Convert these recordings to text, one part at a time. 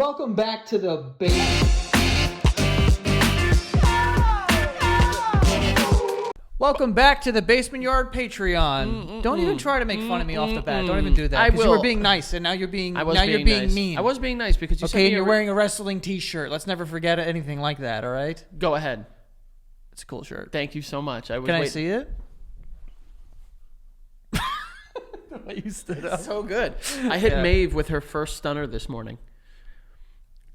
Welcome back to the basement. Welcome back to the Basement Yard Patreon. Don't even try to make fun of me off the bat. Don't even do that. I Because you will. were being nice, and now you're being Nice. mean. I was being nice because you said Okay, and you're wearing a wrestling T-shirt. Let's never forget anything like that. All right? Go ahead. It's a cool shirt. Thank you so much. Can I see it? You stood up. So good. I hit Maeve with her first stunner this morning.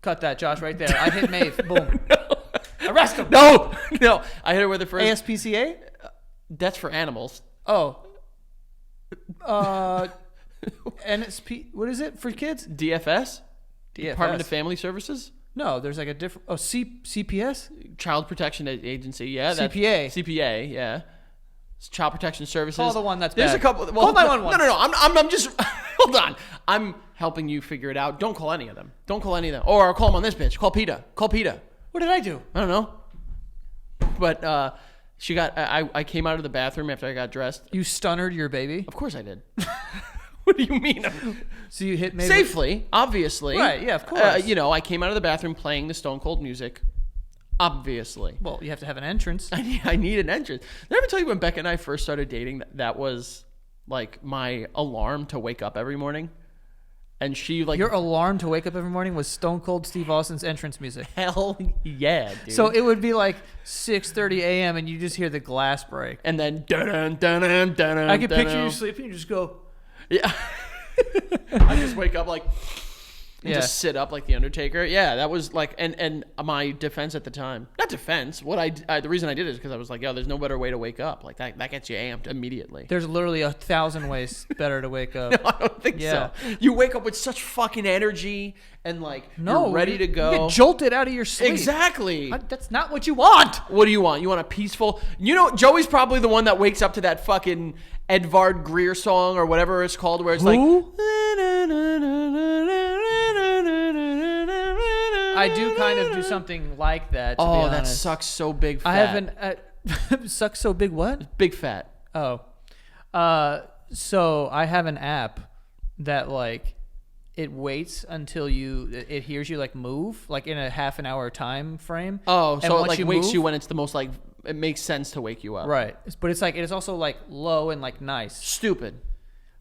Cut that, Josh, right there. I hit Maeve. Boom. Arrest him. No. I hit her with her first. ASPCA? That's for animals. Oh. NSP. What is it for kids? DFS? DFS. Department of Family Services? No, there's like a different. Oh, CPS? Child Protection Agency. Yeah. CPA. CPA. Yeah. It's Child Protection Services. Call the one that's There's bad. a couple. Well, Call 911. No. I'm just. Hold on. I'm helping you figure it out. Don't call any of them. Don't call any of them. Or call them on this bitch. Call PETA. Call PETA. What did I do? I don't know. But she got. I came out of the bathroom after I got dressed. You stunnered your baby? Of course I did. What do you mean? So you hit Maeve? Safely, obviously. Right, yeah, of course. I came out of the bathroom playing the Stone Cold music. Obviously. Well, you have to have an entrance. I need an entrance. Did I ever tell you when Becca and I first started dating that was like my alarm to wake up every morning? And she like Your alarm to wake up every morning was Stone Cold Steve Austin's entrance music. hell yeah, dude. So it would be like 6:30 a.m. and you just hear the glass break. and then dun dun dun dun. I can picture you sleeping. You just go. Yeah. I just wake up like and Yeah. just sit up like the Undertaker. Yeah, that was like and my defense at the time. Not defense. The reason I did it is because I was like, yo, there's no better way to wake up. Like that gets you amped immediately. There's literally 1,000 ways better to wake up. I don't think Yeah. so. You wake up with such fucking energy and like you're ready to go. You get jolted out of your sleep. Exactly. That's not what you want. What do you want? You want a peaceful... Joey's probably the one that wakes up to that fucking Edvard Grieg song or whatever it's called where it's Who? like... I do kind of do something like that. To be Oh, that honest. sucks so big fat. I haven't. Sucks so big. What? Big fat. Oh, so I have an app that like it waits until it hears you like move like in a half an hour time frame. Oh, And so it once like you wakes move- you when it's the most like... It makes sense to wake you up. Right, but it's like it is also like low and like nice. Stupid.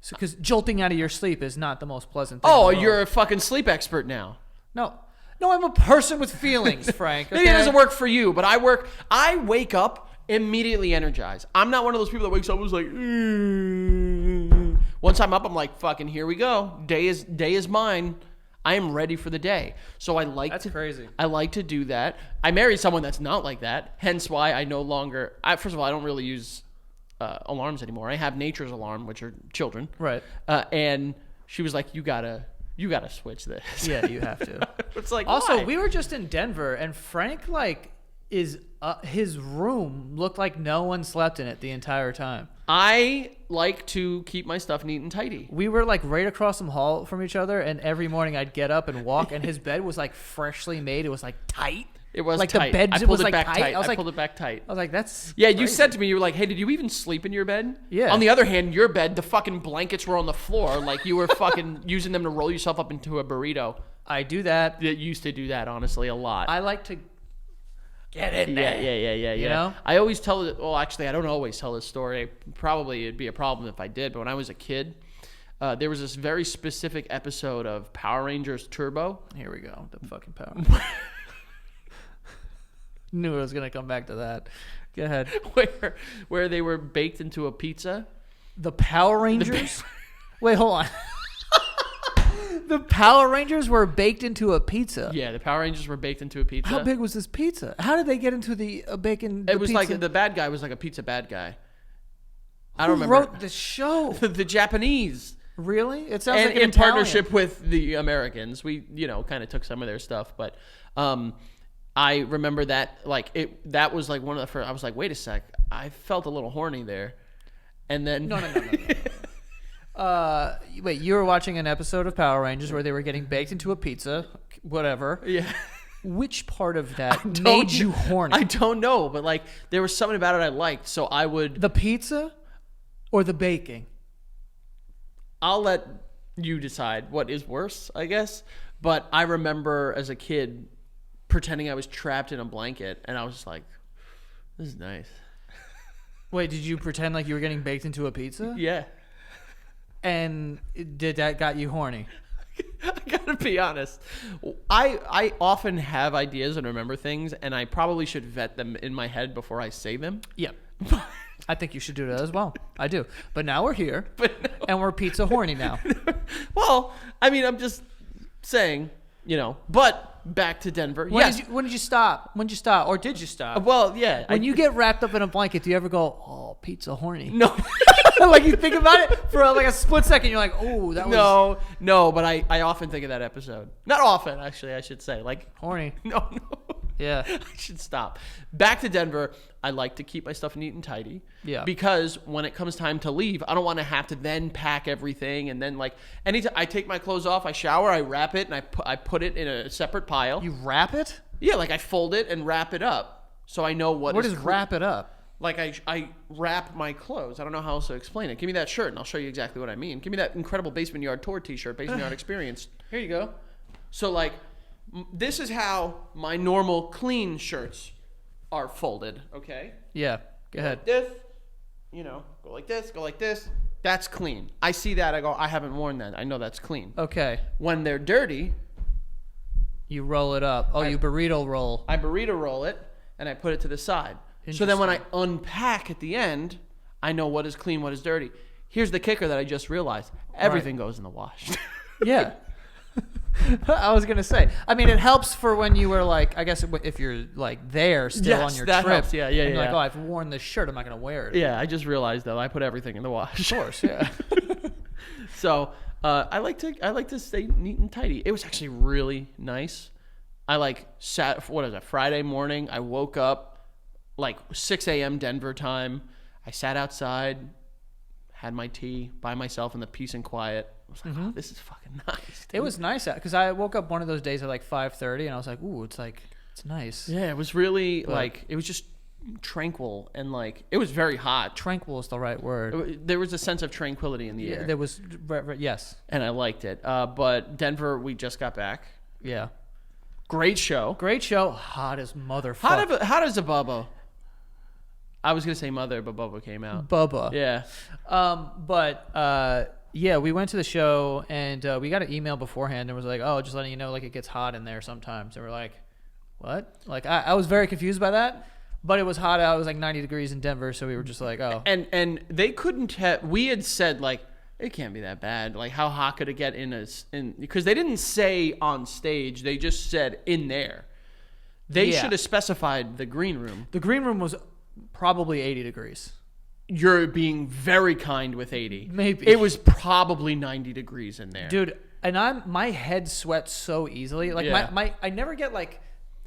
So because jolting out of your sleep is not the most pleasant thing. Oh, in the you're world. a fucking sleep expert now. no. I'm a person with feelings, Frank. Maybe it okay? doesn't work for you, but I wake up immediately energized. I'm not one of those people that wakes up and was like, once I'm up, I'm like, fucking, here we go. Day is mine. I am ready for the day. So That's crazy. I like to do that. I married someone that's not like that. Hence why I no longer, first of all, I don't really use alarms anymore. I have nature's alarm, which are children. Right. And she was like, you gotta switch this. Yeah, you have to. It's like, Also, why? we were just in Denver, and Frank like is his room looked like no one slept in it the entire time. I like to keep my stuff neat and tidy. We were like right across the hall from each other, and every morning I'd get up and walk, and his bed was like freshly made. It was like tight. It was like tight. the bed I pulled was it like back tight. I was like, pulled it back tight. I was like, that's Yeah, you crazy. said to me, you were like, hey, did you even sleep in your bed? Yeah. On the other hand, your bed, the fucking blankets were on the floor. Like you were fucking using them to roll yourself up into a burrito. I do that. That used to do that, honestly, a lot. I like to get in there. Yeah. You know? I always tell it. Well, actually, I don't always tell this story. Probably it'd be a problem if I did. But when I was a kid, there was this very specific episode of Power Rangers Turbo. Here we go. The fucking power. Knew I was gonna come back to that. Go ahead. Where they were baked into a pizza. The Power Rangers? Wait, hold on. The Power Rangers were baked into a pizza. Yeah, the Power Rangers were baked into a pizza. How big was this pizza? How did they get into the bacon? It was pizza? like the bad guy was like a pizza bad guy. I Who don't remember. wrote the show? The Japanese. Really? It sounds And like an in Italian. partnership with the Americans. We, kind of took some of their stuff, but I remember that that was like one of the first. I was like, wait a sec, I felt a little horny there, and then No. Wait, you were watching an episode of Power Rangers where they were getting baked into a pizza, whatever. yeah, Which part of that made you horny? I don't know, but like there was something about it I liked, so I would. The pizza or the baking? I'll let you decide what is worse, I guess. But I remember as a kid pretending I was trapped in a blanket, and I was just like, this is nice. Wait, did you pretend like you were getting baked into a pizza? Yeah. And did that got you horny? I gotta be honest. I often have ideas and remember things, and I probably should vet them in my head before I say them. Yeah. I think you should do that as well. I do. But now we're here, and we're pizza horny now. Well, I mean, I'm just saying, but back to Denver. Yes. When did you stop? When did you stop? Or did you stop? Well, yeah. When you get wrapped up in a blanket, do you ever go, oh, pizza horny? No. Like you think about it for like a split second, you're like, oh, that was... No, but I often think of that episode. Not often, actually, I should say. Like, horny. No. Yeah. I should stop. Back to Denver. I like to keep my stuff neat and tidy. Yeah. Because when it comes time to leave, I don't want to have to then pack everything. And then, like, anytime I take my clothes off, I shower, I wrap it, and I put it in a separate pile. You wrap it? Yeah, like I fold it and wrap it up so I know what does wrap it up? Like I wrap my clothes. I don't know how else to explain it. Give me that shirt and I'll show you exactly what I mean. Give me that incredible Basement Yard Tour t-shirt, Basement Yard Experience. Here you go. So, like, this is how my normal clean shirts are folded, okay? Yeah, go ahead. Like this, go like this. That's clean. I see that. I go, I haven't worn that. I know that's clean. Okay. When they're dirty, you roll it up. Oh, you burrito roll. I burrito roll it, and I put it to the side. So then when I unpack at the end, I know what is clean, what is dirty. Here's the kicker that I just realized. Everything goes in the wash. Yeah. I was going to say. I mean, it helps for when you were like, I guess if you're like there still on your that trip. helps. Yeah. And you're like, oh, I've worn this shirt. I'm not going to wear it. Yeah, I just realized, though, I put everything in the wash. Of course, yeah. So I like to stay neat and tidy. It was actually really nice. I Friday morning, I woke up like 6 a.m. Denver time. I sat outside, had my tea by myself in the peace and quiet. I was like, oh, this is fucking nice. Dude. It was nice because I woke up one of those days at like 5:30 and I was like, ooh, it's nice. Yeah, it was really it was just tranquil and like it was very hot. Tranquil is the right word. There was a sense of tranquility in the air. There was, yes. And I liked it. But Denver, we just got back. Yeah. Great show. Great show. Hot as motherfucker. How does a Bubba? I was gonna say mother, but Bubba came out. Bubba. Yeah. Yeah, we went to the show and we got an email beforehand and was like, oh, just letting you know, like it gets hot in there sometimes. And we're like, what? Like I was very confused by that, but it was hot out. It was like 90 degrees in Denver, so we were just like, oh. And they couldn't have. We had said like it can't be that bad. Like how hot could it get in because they didn't say on stage. They just said in there. They should have specified the green room. The green room was probably 80 degrees. You're being very kind with 80. Maybe. It was probably 90 degrees in there. Dude, and my head sweats so easily. Like my I never get like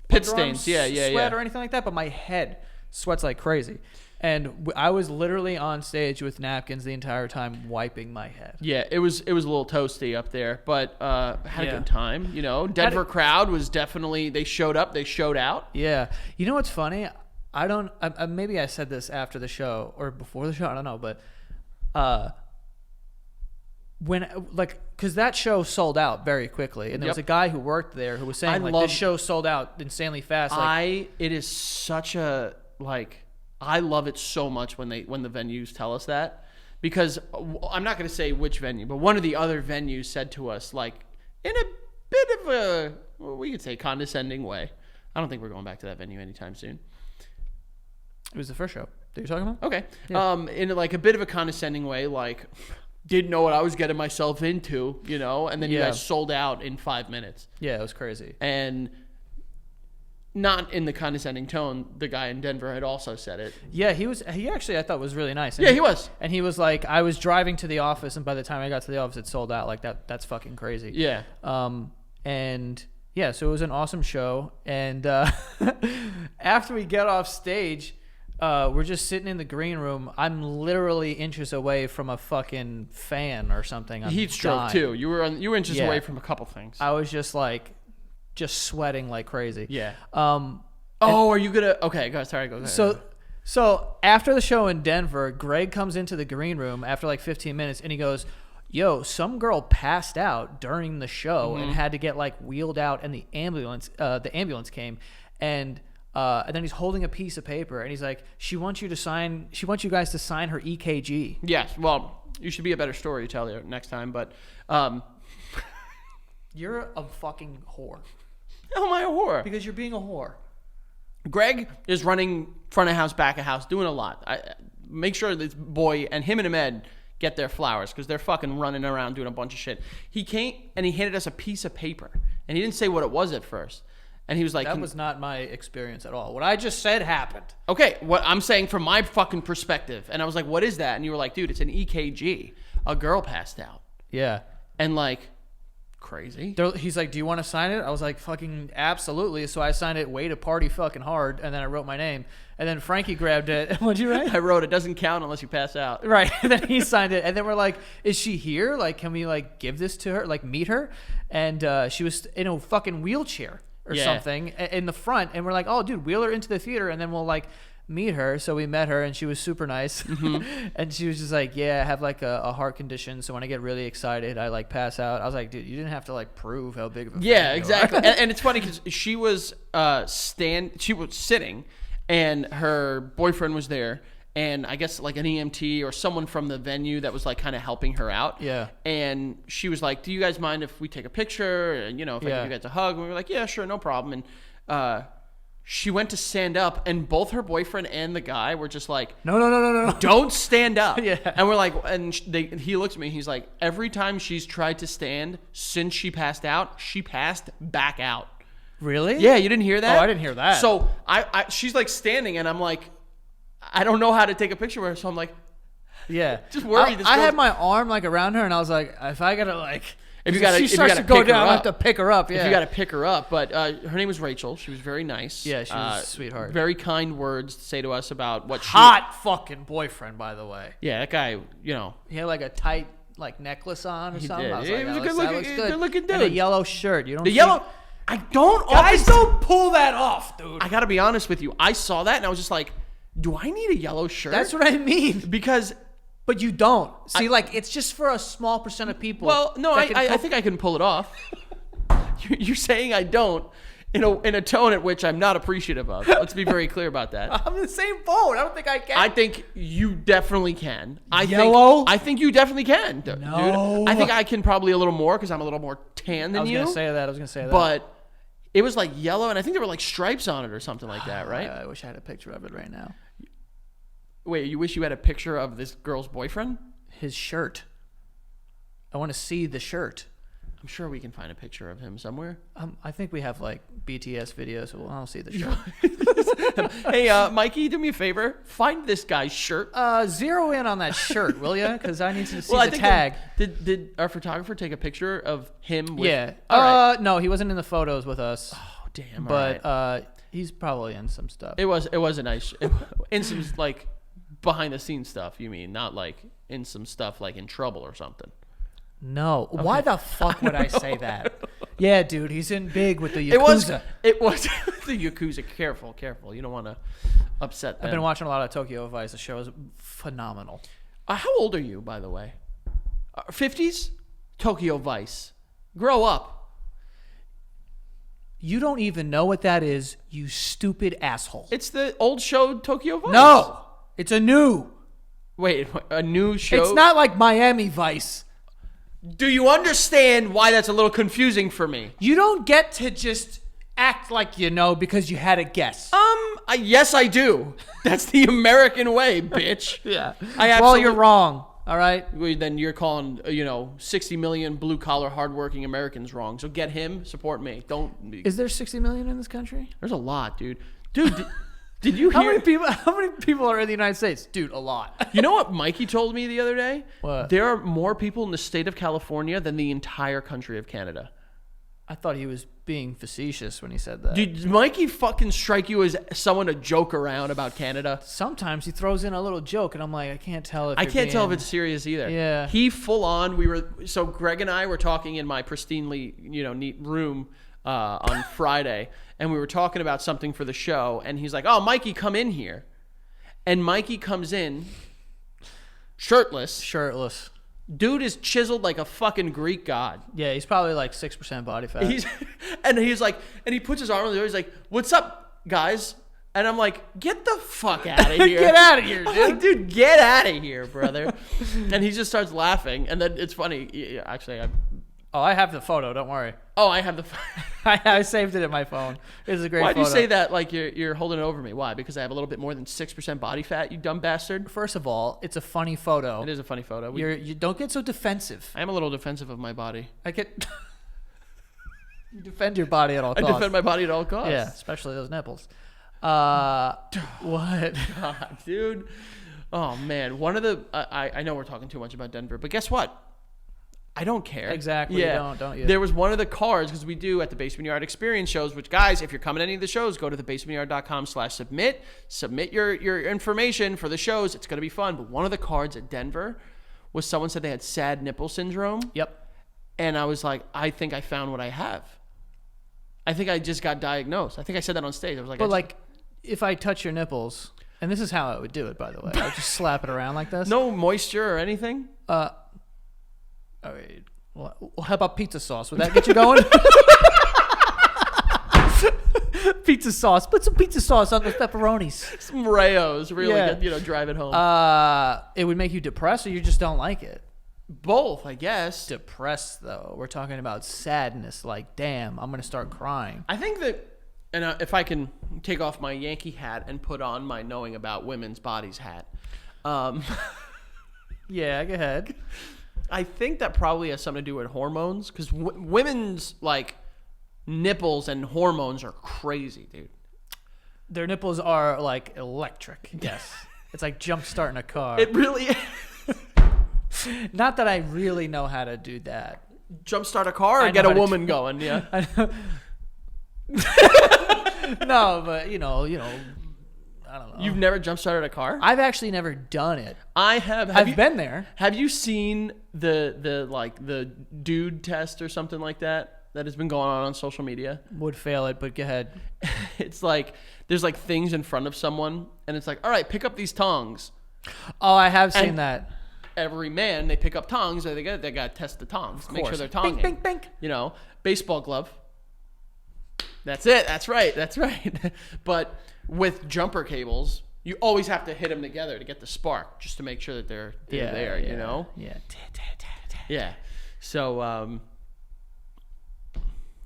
pit stains. Sweat or anything like that, but my head sweats like crazy. And I was literally on stage with napkins the entire time wiping my head. Yeah, it was a little toasty up there, but had a good time, Denver crowd was definitely they showed up, they showed out. Yeah. You know what's funny? Maybe I said this after the show or before the show. I don't know, but because that show sold out very quickly, and there was a guy who worked there who was saying this show sold out insanely fast. It is such a I love it so much when the venues tell us that, because I'm not going to say which venue, but one of the other venues said to us in a bit of a we could say condescending way. I don't think we're going back to that venue anytime soon. It was the first show that you're talking about? Okay. Yeah. In a bit of a condescending way, didn't know what I was getting myself into, and then you guys sold out in 5 minutes. Yeah, it was crazy. And not in the condescending tone, the guy in Denver had also said it. Yeah, he actually I thought was really nice. And he was. And he was like, I was driving to the office and by the time I got to the office it sold out. Like that's fucking crazy. Yeah. And yeah, so it was an awesome show. And after we get off stage, we're just sitting in the green room. I'm literally inches away from a fucking fan or something. Heat stroke too. You were inches away from a couple things. I was just sweating like crazy. Yeah. Are you gonna? Okay, go. Sorry, go ahead. So after the show in Denver, Greg comes into the green room after 15 minutes and he goes, yo, some girl passed out during the show and had to get like wheeled out, and the ambulance came, and then he's holding a piece of paper, and he's like, she wants you guys to sign her EKG. Yes, well, you should be a better storyteller next time, but You're a fucking whore. how am I a whore? Because you're being a whore. Greg is running front of house, back of house, doing a lot. Make sure this boy and him and Ahmed get their flowers because they're fucking running around doing a bunch of shit. He came and he handed us a piece of paper, and he didn't say what it was at first. And he was like, That was not my experience at all. What I just said happened. okay, what I'm saying from my fucking perspective. And I was like, what is that? And you were like, dude, it's an EKG. A girl passed out. Yeah. And like, crazy. He's like, do you want to sign it? I was like, fucking absolutely. So I signed it way to party fucking hard, and then I wrote my name. And then Frankie grabbed it. What'd you write? I wrote, it doesn't count unless you pass out. Right. And then he signed it. And then we're like, is she here? Like, can we like give this to her? Like meet her? And she was in a fucking wheelchair or something in the front. And we're like, oh, dude, wheel her into the theater, and then we'll like meet her. So we met her, and she was super nice. And she was just like, yeah, I have like a heart condition, so when I get really excited I like pass out. I was like, dude, you didn't have to like prove how big of a fan you are. Exactly. and it's funny because she was sitting, and her boyfriend was there, and I guess like an EMT or someone from the venue that was like kind of helping her out. Yeah. And she was like, do you guys mind if we take a picture, and if I give you guys a hug? And we were like, yeah, sure, no problem. And she went to stand up, and both her boyfriend and the guy were just like, No. don't stand up. Yeah. And we're like, and he looks at me, he's like, every time she's tried to stand since she passed out, she passed back out. Really? Yeah, you didn't hear that? Oh, I didn't hear that. So she's like standing, and I'm like, I don't know how to take a picture with her, so I'm like, Yeah. just worried. I had my arm like around her, and I was like, if I gotta like, If you gotta- she if you starts gotta to go pick her down, I have up. to pick her up. Yeah. If you got to pick her up. But her name was Rachel. She was very nice. Yeah, she was a sweetheart. Very kind words to say to us about what she... Hot fucking boyfriend, by the way. Yeah, that guy, He had like a tight like necklace on or something. did. I was He like, was a that good-looking- looks good. good-looking And a dude. yellow shirt. You don't. The see- yellow... I don't Guys always... don't pull that off, dude. I got to be honest with you. I saw that, and I was just like, do I need a yellow shirt? That's what I mean. Because... But you don't. See, like it's just for a small percent of people. Well, no, that can I cope- think I can pull it off. You're saying I don't in a tone at which I'm not appreciative of. Let's be very clear about that. I'm in the same boat. I don't think I can. I think you definitely can. Yellow? I think you definitely can, dude. No. I think I can probably a little more because I'm a little more tan than I was you. gonna say that. But it was like yellow, and I think there were like stripes on it or something like that, right? I wish I had a picture of it right now. Wait, you wish you had a picture of this girl's boyfriend? His shirt. I want to see the shirt. I'm sure we can find a picture of him somewhere. I think we have like BTS videos, so I'll see the shirt. Hey, Mikey, do me a favor. Find this guy's shirt. Zero in on that shirt, will ya? Because I need to see Well, I the think tag. Did our photographer take a picture of him? With, Yeah. All right. No, he wasn't in the photos with us, Oh, damn. but all right. he's probably in some stuff. It was a nice in some like behind the scenes stuff. You mean not like in some stuff like in trouble or something? No. Why the fuck would I say that? Yeah, dude, he's in big with the Yakuza. It was the Yakuza. Careful. You don't want to upset them. I've been watching a lot of Tokyo Vice. The show is phenomenal. How old are you, by the way? 50s? Tokyo Vice. Grow up. You don't even know what that is, you stupid asshole. It's the old show Tokyo Vice. No, it's a new. Wait, a new show? It's not like Miami Vice. Do you understand why that's a little confusing for me? You don't get to just act like you know because you had a guess. Yes, I do. That's the American way, bitch. Yeah. I Well, you're wrong. All right. Then you're calling, 60 million blue collar, hardworking Americans wrong. So get him, support me. Don't. Is there 60 million in this country? There's a lot, dude. Dude, did you How hear? many people are in the United States? Dude, a lot. You know what Mikey told me the other day? What? There are more people in the state of California than the entire country of Canada. I thought he was being facetious when he said that. Did Mikey fucking strike you as someone to joke around about Canada? Sometimes he throws in a little joke, and I'm like, I can't tell if I you're can't tell if being- it's serious either. Yeah. He full on. So Greg and I were talking in my pristinely, neat room on Friday, and we were talking about something for the show, and he's like, "Oh, Mikey, come in here," and Mikey comes in, shirtless, shirtless. Dude is chiseled like a fucking Greek god. Yeah, he's probably like 6% body fat. He's like, and he puts his arm on the door. He's like, "What's up, guys?" And I'm like, "Get the fuck out of here! Get out of here, I'm dude!" like, "Dude, get out of here, brother!" And he just starts laughing. And then it's funny. Actually, I have the photo. Don't worry. I have the. I saved it in my phone. It was a great Why'd photo. you say that like you're holding it over me? Why? Because I have a little bit more than 6% body fat, you dumb bastard? First of all, it's a funny photo. It is a funny photo. You don't get so defensive. I am a little defensive of my body. I get. You defend your body at all I costs. defend my body at all costs. Yeah, especially those nipples. What? God, dude. Oh, man. One of the... I know we're talking too much about Denver, but guess what? I don't care. Exactly. Yeah. Don't you? There was one of the cards, because we do at the Basement Yard Experience shows, which, guys, if you're coming to any of the shows, go to thebasementyard.com/submit. Submit your information for the shows. It's going to be fun. But one of the cards at Denver was someone said they had sad nipple syndrome. Yep. And I was like, I think I found what I have. I think I just got diagnosed. I think I said that on stage. I was like, But if I touch your nipples, and this is how I would do it, by the way, I would just slap it around like this. no moisture or anything? All right. Well, how about pizza sauce? Would that get you going? Pizza sauce. Put some pizza sauce on those pepperonis. Some Rayos really Yeah. get, drive it home. It would make you depressed, or you just don't like it? Both, I guess. Depressed, though. We're talking about sadness. Like, damn, I'm going to start crying. I think that, and if I can take off my Yankee hat and put on my knowing about women's bodies hat, Yeah, go ahead. I think that probably has something to do with hormones, because women's, like, nipples and hormones are crazy, dude. Their nipples are, like, electric. Yes. It's like jump starting a car. It really is. Not that I really know how to do that. Jumpstart a car or I get know a how to woman going, yeah. No, but, you know, I don't know. You've never jump-started a car? I've actually never done it. I have. I've been there. Have you seen the dude test or something like that has been going on social media? Would fail it, but go ahead. It's like there's like things in front of someone, and it's like, all right, pick up these tongs. Oh, I have seen And- that. Every man, they pick up tongs, and they got to test the tongs, make sure course. they're tonging. Bink, bink, bink. You know, baseball glove. That's it. That's right. That's right. But with jumper cables, you always have to hit them together to get the spark, just to make sure that they're there. Yeah. You know. Yeah. Yeah. So.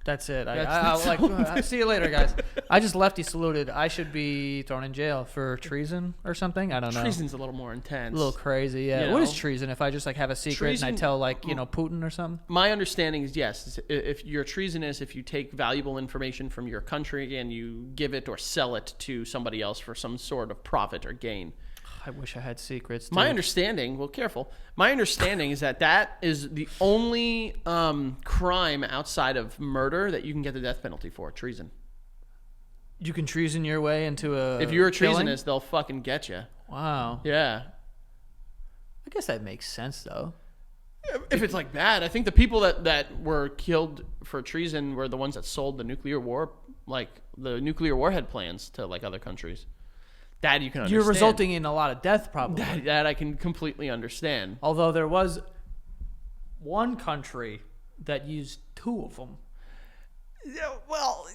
That's it. That's I'll see you later, guys. I just lefty saluted. I should be thrown in jail for treason or something. I don't know. Treason's a little more intense. A little crazy, yeah. You What is know? treason? If I just like have a secret Treason- and I tell Putin or something? My understanding is yes. If you're treasonous, if you take valuable information from your country and you give it or sell it to somebody else for some sort of profit or gain. I wish I had secrets. My dude. understanding, well, careful. My understanding is that is the only crime outside of murder that you can get the death penalty for, treason. You can treason your way into a. If you're a killing? treasonous, they'll fucking get you. Wow. Yeah. I guess that makes sense though. If it's like that, I think the people that were killed for treason were the ones that sold the nuclear warhead plans to like other countries. That you can understand. You're resulting in a lot of death, probably. That I can completely understand. Although there was one country that used 2 of them. Yeah, well,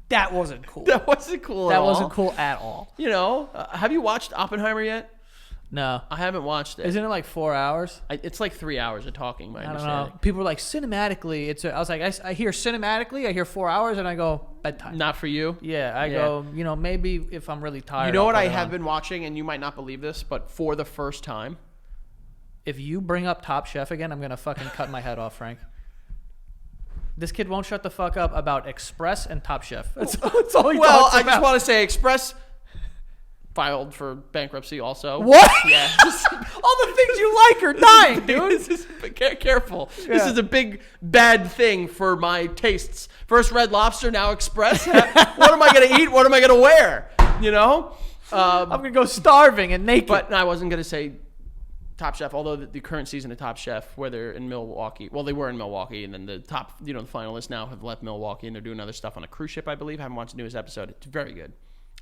That wasn't cool. that wasn't cool. That wasn't cool at all. You know, have you watched Oppenheimer yet? No. I haven't watched it. Isn't it like 4 hours? It's like 3 hours of talking. My I don't understanding. know. People are like cinematically. I was like, I hear cinematically. I hear 4 hours, and I go bedtime. Not for you. Yeah, I go. Maybe if I'm really tired. You know I'll what put I it have on. been watching, and you might not believe this, but for the first time, If you bring up Top Chef again, I'm gonna fucking cut my head off, Frank. This kid won't shut the fuck up about Express and Top Chef. That's all he well, talks I about. just want to say, Express filed for bankruptcy. Also, What? Yeah. All the things you like are dying, dude. This is, careful. This Yeah. is a big bad thing for my tastes. First Red Lobster, now Express. What am I gonna eat? What am I gonna wear? You know. I'm gonna go starving and naked. But I wasn't gonna say Top Chef, although the current season of Top Chef, where they're in Milwaukee, well, they were in Milwaukee, and then the top, the finalists now have left Milwaukee, and they're doing other stuff on a cruise ship, I believe. I haven't watched the newest episode. It's very good.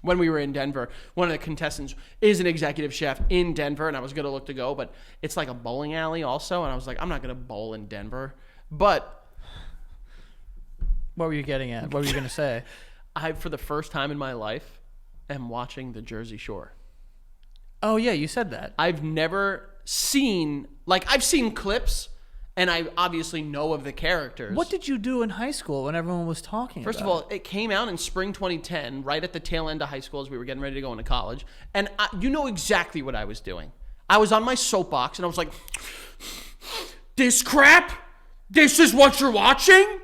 when we were in Denver, one of the contestants is an executive chef in Denver, and I was going to look to go, but it's like a bowling alley also, and I was like, I'm not going to bowl in Denver. But What were you getting at? What were you going to say? I, for the first time in my life, am watching the Jersey Shore. Oh, yeah, you said that. I've never seen, like, I've seen clips, and I obviously know of the characters. What did you do in high school when everyone was talking First of about all, it came out in spring 2010, right at the tail end of high school as we were getting ready to go into college. And you know exactly what I was doing. I was on my soapbox, and I was like, this crap? This is what you're watching?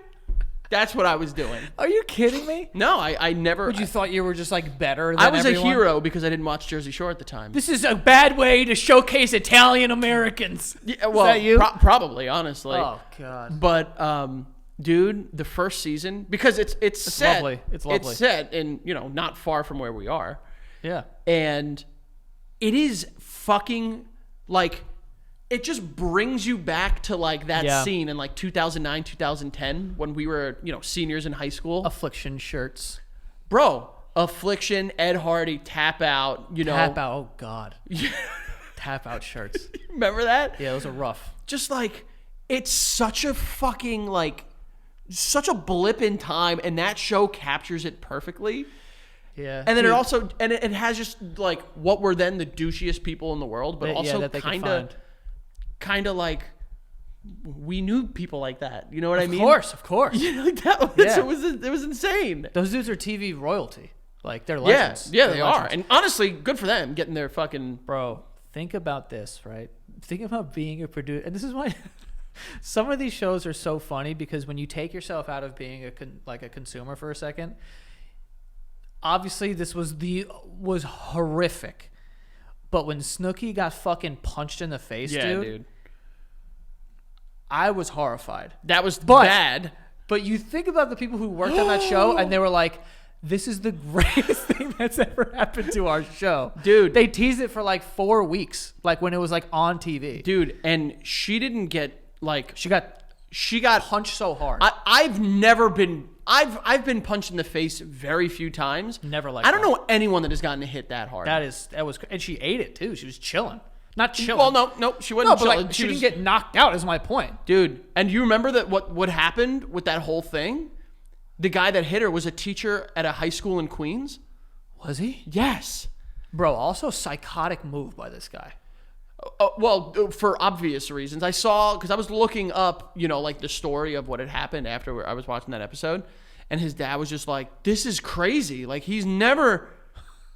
That's what I was doing. Are you kidding me? No, I never. Would you thought you were just like better than I was everyone? a hero because I didn't watch Jersey Shore at the time. This is a bad way to showcase Italian Americans. Yeah, well, is that you? Probably, honestly. Oh, God. But dude, the first season, because it's set. lovely. It's lovely. It's set in, not far from where we are. Yeah. And it is fucking like, it just brings you back to like that scene in like 2009, 2010 when we were, seniors in high school. Affliction shirts. Bro, Affliction, Ed Hardy, Tap Out, Tap out. Oh, God. Tap out shirts. Remember that? Yeah, those are rough. Just like, it's such a fucking like, such a blip in time, and that show captures it perfectly. Yeah. And then it also, and it has just like what were then the douchiest people in the world, but also that they could kind of like we knew people like that. You know what I mean? Of course. Like that was, it was insane. Those dudes are TV royalty. Like, they're legends. Yeah, They're they legends. are. And honestly, good for them getting their fucking. Bro, think about this, right? Think about being a producer. And this is why some of these shows are so funny, because when you take yourself out of being a consumer for a second, obviously this was horrific. But when Snooki got fucking punched in the face, dude, I was horrified. That was bad. But you think about the people who worked on that show, and they were like, this is the greatest thing that's ever happened to our show. Dude. They teased it for like 4 weeks, like when it was like on TV. Dude, and she didn't get like. She got punched so hard. I've been punched in the face very few times. Never like I don't know anyone that has gotten hit that hard. That was, and she ate it too. She was chilling. Not chilling. Well, no, she wasn't but chilling. like, she didn't get knocked out, is my point. Dude, and you remember that what happened with that whole thing? The guy that hit her was a teacher at a high school in Queens. Was he? Yes. Bro, also psychotic move by this guy. Well, for obvious reasons. I saw, because I was looking up, like the story of what had happened after I was watching that episode. And his dad was just like, this is crazy. Like, he's never...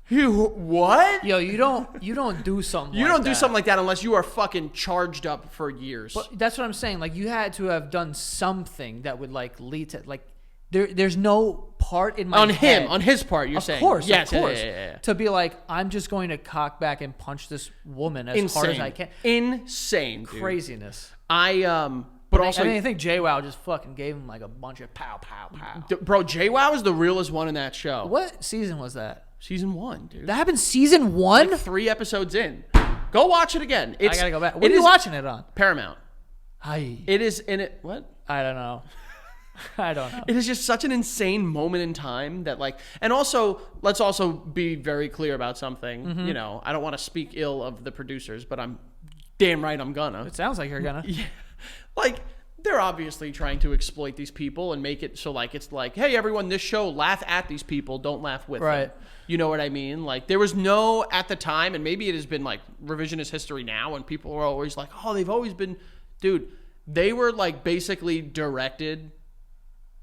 What? Yo, you don't do something like that. Do something like that unless you are fucking charged up for years. But that's what I'm saying. Like, you had to have done something that would like lead to like there's no part in my head, on his part, you're saying. Of course. Yeah. To be like, I'm just going to cock back and punch this woman as hard as I can. Insane, dude. Craziness. But also, I think JWoww just fucking gave him like a bunch of pow. Bro, JWoww is the realest one in that show. What season was that? Season 1, dude. That happened season 1? Like 3 episodes in. Go watch it again. I gotta go back. What are you watching it on? Paramount. Hi. It is in it. What? I don't know. It is just such an insane moment in time that like, and also let's also be very clear about something. Mm-hmm. I don't want to speak ill of the producers, but I'm damn right I'm gonna. It sounds like you're gonna. Yeah. Like, they're obviously trying to exploit these people and make it so like it's like, hey everyone, this show, laugh at these people, don't laugh with them. You know what I mean? Like, there was no, at the time, and maybe it has been like revisionist history now, and people are always like, oh, they've always been, dude, they were like basically directed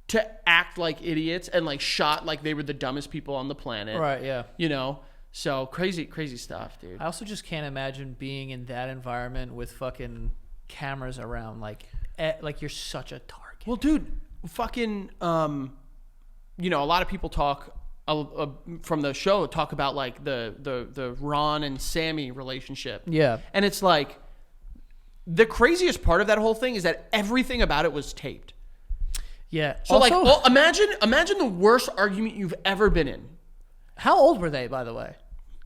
to act like idiots and like shot like they were the dumbest people on the planet. Right, yeah. So crazy stuff, dude. I also just can't imagine being in that environment with fucking cameras around, like you're such a target. Well, dude, fucking, a lot of people talk from the show talk about like the Ron and Sammy relationship. Yeah. And it's like, the craziest part of that whole thing is that everything about it was taped. Yeah. So also, like, well, imagine the worst argument you've ever been in. How old were they, by the way?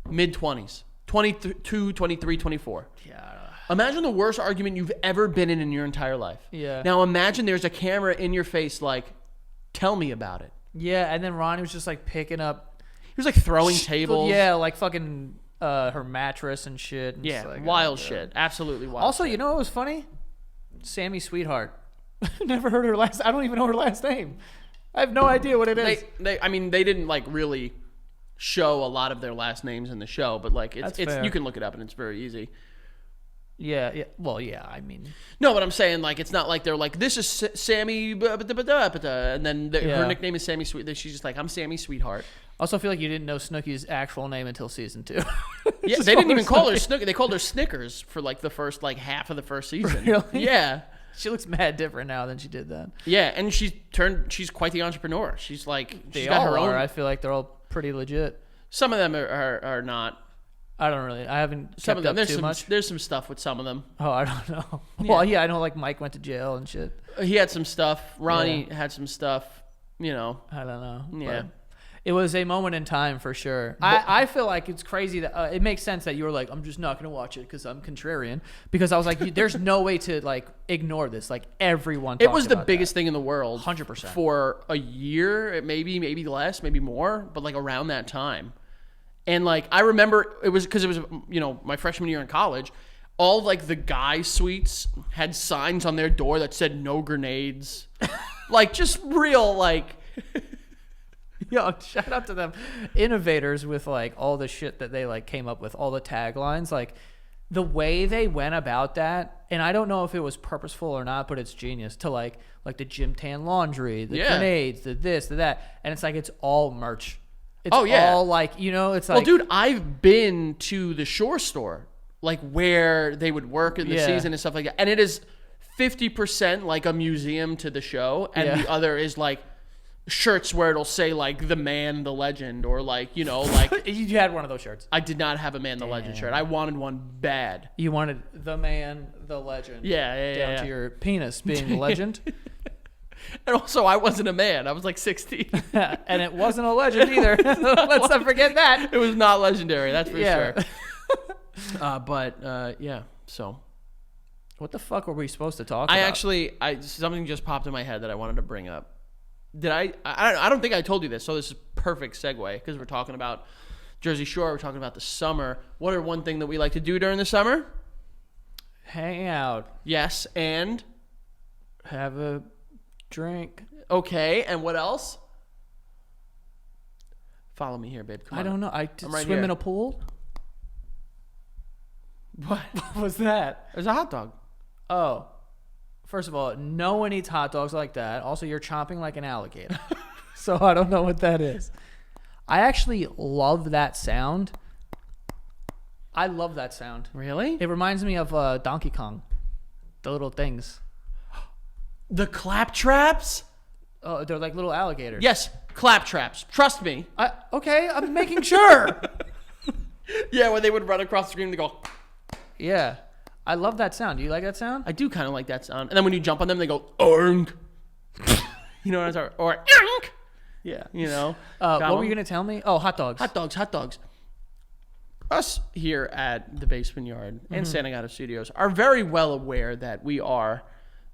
Mid-20s. 22, 23, 24. Yeah. Imagine the worst argument you've ever been in your entire life. Yeah. Now imagine there's a camera in your face like, tell me about it. Yeah, and then Ronnie was just like picking up. was like throwing tables. Yeah, like fucking her mattress and shit. And Yeah, just like, wild oh, shit. Absolutely wild. Also, shit. you know what was funny? Sammy Sweetheart. Never heard her last. I don't even know her last name. I have no idea what it is. I mean, they didn't like really show a lot of their last names in the show, but like That's it's fair. you can look it up and it's very easy. Yeah. Well, yeah. I mean, No, but I'm saying like it's not like they're like this is Sammy, and then Yeah. her nickname is Sammy Sweet. She's just like I'm Sammy Sweetheart. also feel like you didn't know Snooki's actual name until season 2. Yeah, Just they didn't even call her Snooki. Snooki. They called her Snickers for like the first like half of the first season. Really? Yeah. She looks mad different now than she did then. Yeah, and she's quite the entrepreneur. She's like They she's got all her own. are. I feel like they're all pretty legit. Some of them are not. I don't really. I haven't Some kept of them up too there's much. there's some stuff with some of them. Oh, I don't know. Well, yeah, I know. Like Mike went to jail and shit. He had some stuff. Ronnie had some stuff. You know. I don't know. Yeah. But it was a moment in time for sure. I feel like it's crazy that it makes sense that you were like, I'm just not going to watch it because I'm contrarian. Because I was like, there's no way to like ignore this. Like everyone. It was talked the about biggest thing in the world. 100%. For a year, maybe less, maybe more, but like around that time. And like I remember it was because it was my freshman year in college. All like the guy suites had signs on their door that said no grenades. Like just real like. Yo, shout out to them innovators with like all the shit that they like came up with, all the taglines, like the way they went about that. And I don't know if it was purposeful or not, but it's genius to like the gym tan laundry, the Yeah. grenades, the this, the that. And it's like, it's all merch. It's Oh, yeah. all like, it's Well, like, dude, I've been to the Shore store, like where they would work in the Yeah. season and stuff like that, and it is 50% like a museum to the show, and Yeah. the other is like shirts where it'll say like the man, the legend, or like like you had one of those shirts. I did not have a man, the legend shirt. I wanted one bad. You wanted the man, the legend. Yeah, Down yeah. to your penis being the legend. And also, I wasn't a man. I was like 16. And it wasn't a legend either. Let's not forget that. It was not legendary. That's for Yeah. sure. But yeah. So What the fuck were we supposed to talk I about? actually, something just popped in my head that I wanted to bring up. Did I don't think I told you this, so this is perfect segue because we're talking about Jersey Shore. We're talking about the summer. What are one thing that we like to do during the summer? Hang out, Yes, and have a drink. okay, and what else? Follow me here, babe. Come on. I don't know. I I'm right swim here. in a pool. What? What was that? There's a hot dog. Oh, first of all, no one eats hot dogs like that. Also, you're chomping like an alligator, so I don't know what that is. I actually love that sound. I love that sound. Really? It reminds me of Donkey Kong, the little things. The clap traps? Oh, they're like little alligators. Yes, clap traps. Trust me. Okay, I'm making sure. Yeah, when they would run across the screen, they go. Yeah, I love that sound. Do you like that sound? I do kind of like that sound. And then when you jump on them, they go oink. You know what I'm talking? Or oink. Yeah. You know. What Got were one? you gonna tell me? Oh, hot dogs. Hot dogs, hot dogs. Us here at the Basement Yard and Santa Gata Studios are very well aware that we are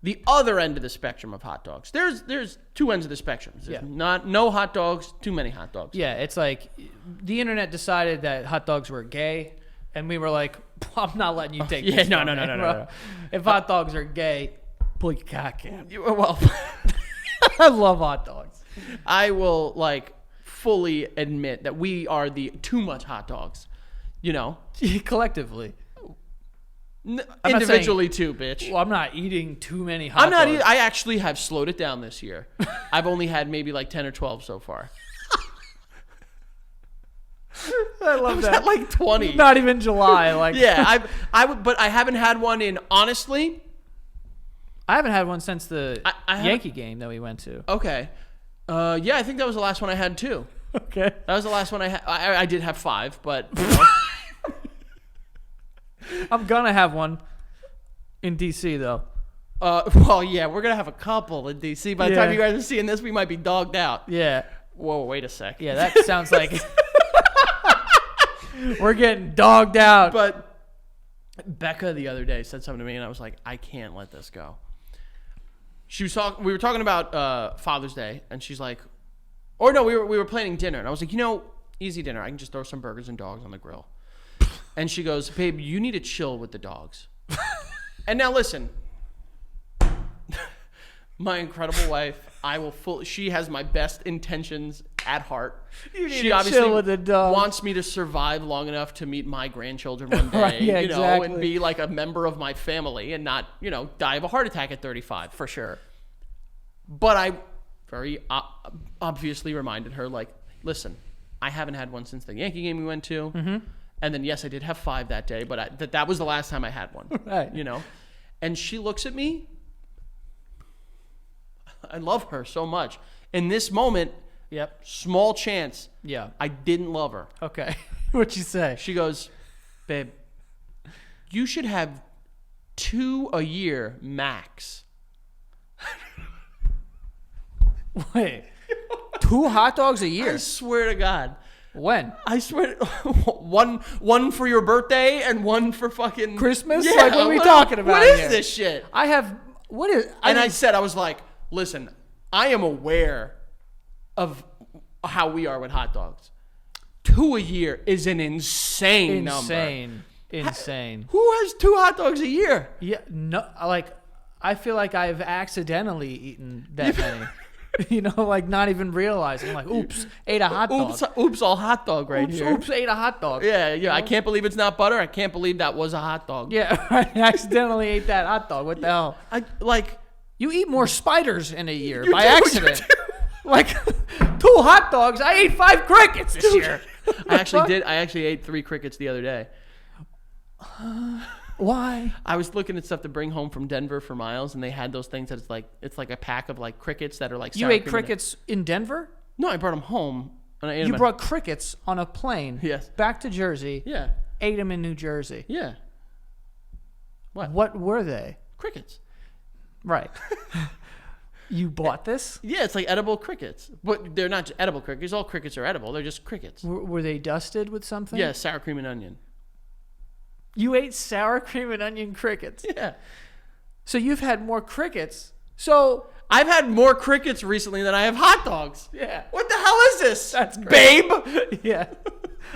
the other end of the spectrum of hot dogs. There's two ends of the spectrum. There's Yeah. no hot dogs, too many hot dogs. Yeah, it's like the internet decided that hot dogs were gay, and we were like, I'm not letting you take. yeah, this no, from no, me, no, no, bro. no. If hot dogs are gay, pull your cock in. Well, I love hot dogs. I will like fully admit that we are the too much hot dogs. You know, Collectively. not individually too, bitch. Well, I'm not eating too many hot I'm not. dogs. I actually have slowed it down this year. I've only had maybe like 10 or 12 so far. I love I was that. at like 20. Not even July. Like, Yeah, but I haven't had one in honestly. I haven't had one since the I haven't- Yankee game that we went to. Okay, yeah, I think that was the last one I had too. Okay. That was the last one I had. I did have 5, but I'm gonna have one in DC though. well, yeah, we're gonna have a couple in DC. By the time Yeah. you guys are seeing this, we might be dogged out. Yeah. Whoa, wait a sec. Yeah, that sounds like we're getting dogged out. But Becca the other day said something to me, and I was like, I can't let this go. We were talking about Father's Day, and she's like, or no, we were planning dinner, and I was like, easy dinner. I can just throw some burgers and dogs on the grill. And she goes, babe, you need to chill with the dogs. And now listen, my incredible wife, she has my best intentions at heart. She obviously chill with the dog. wants me to survive long enough to meet my grandchildren one day, Right, yeah, exactly. and be like a member of my family and not, die of a heart attack at 35. For sure. But I very obviously reminded her, like, listen, I haven't had one since the Yankee game we went to. Mm-hmm. And then, yes, I did have 5 that day, but that was the last time I had one. Right. And she looks at me. I love her so much. In this moment, Yep. small chance, Yeah. I didn't love her. Okay. What'd you say? She goes, babe, you should have 2 a year max. Wait. 2 hot dogs a year? I swear to God. When? I swear, one for your birthday and one for fucking Christmas? Yeah, Like, what are we talking about What is here? this shit? I have. What is? I said, I was like, listen, I am aware of how we are with hot dogs. 2 a year is an insane number. Insane. Who has 2 hot dogs a year? Yeah. No. Like, I feel like I've accidentally eaten that many. Like not even realizing. Like, oops, ate a hot dog. Oops, all hot dog right here. Oops, ate a hot dog. Yeah. I can't believe it's not butter. I can't believe that was a hot dog. Yeah, I accidentally ate that hot dog. What the hell? Like, You eat more spiders in a year You by do, you accident. do. Like 2 hot dogs. I ate 5 crickets this year. I actually ate 3 crickets the other day. Why? I was looking at stuff to bring home from Denver for Miles, and they had those things that it's like a pack of like crickets that are like. You sour ate cream crickets in Denver? No, I brought them home. And I ate You them brought crickets on a plane. Yes. Back to Jersey. Yeah. Ate them in New Jersey. Yeah. What were they? Crickets. Right. You bought this? Yeah, it's like edible crickets, but they're not edible crickets. All crickets are edible. They're just crickets. Were they dusted with something? Yeah, sour cream and onion. You ate sour cream and onion crickets. Yeah. So you've had more crickets. So I've had more crickets recently than I have hot dogs. yeah. What the hell is this? That's great. Babe. Yeah.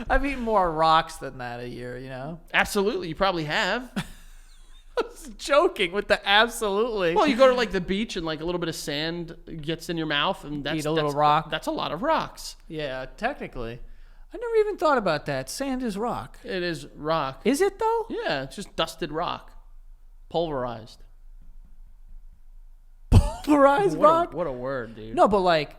I've eaten more rocks than that a year, Absolutely, you probably have. I was joking with the absolutely. Well, you go to like the beach and like a little bit of sand gets in your mouth and Eat a little rock. That's a lot of rocks. Yeah, technically. I never even thought about that. Sand is rock. It is rock. Is it though? Yeah, it's just dusted rock. Pulverized. Pulverized rock? What a word, dude. No, but like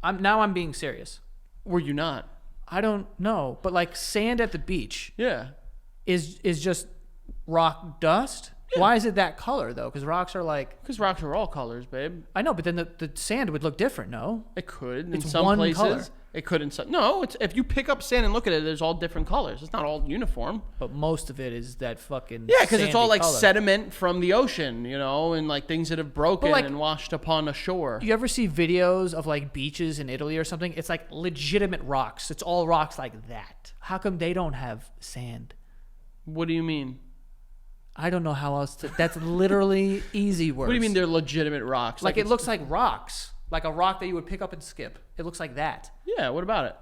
I'm being serious. Were you not? I don't know, but like sand at the beach Yeah. is just rock dust. Yeah. Why is it that color though? Because rocks are like Because rocks are all colors, babe. I know, but then the sand would look different. No, It could in It's some one places. color. It could in some. No, it's if you pick up sand and look at it, there's all different colors. It's not all uniform. but most of it is that fucking Yeah, because it's all sandy like color. sediment from the ocean, and like things that have broken like- and washed upon a shore. You ever see videos of like beaches in Italy or something? It's like legitimate rocks. It's all rocks like that. How come they don't have sand? What do you mean? I don't know how else to. That's literally easy words. What do you mean they're legitimate rocks? Like it it's- looks like rocks, like a rock that you would pick up and skip. It looks like that. Yeah. What about it?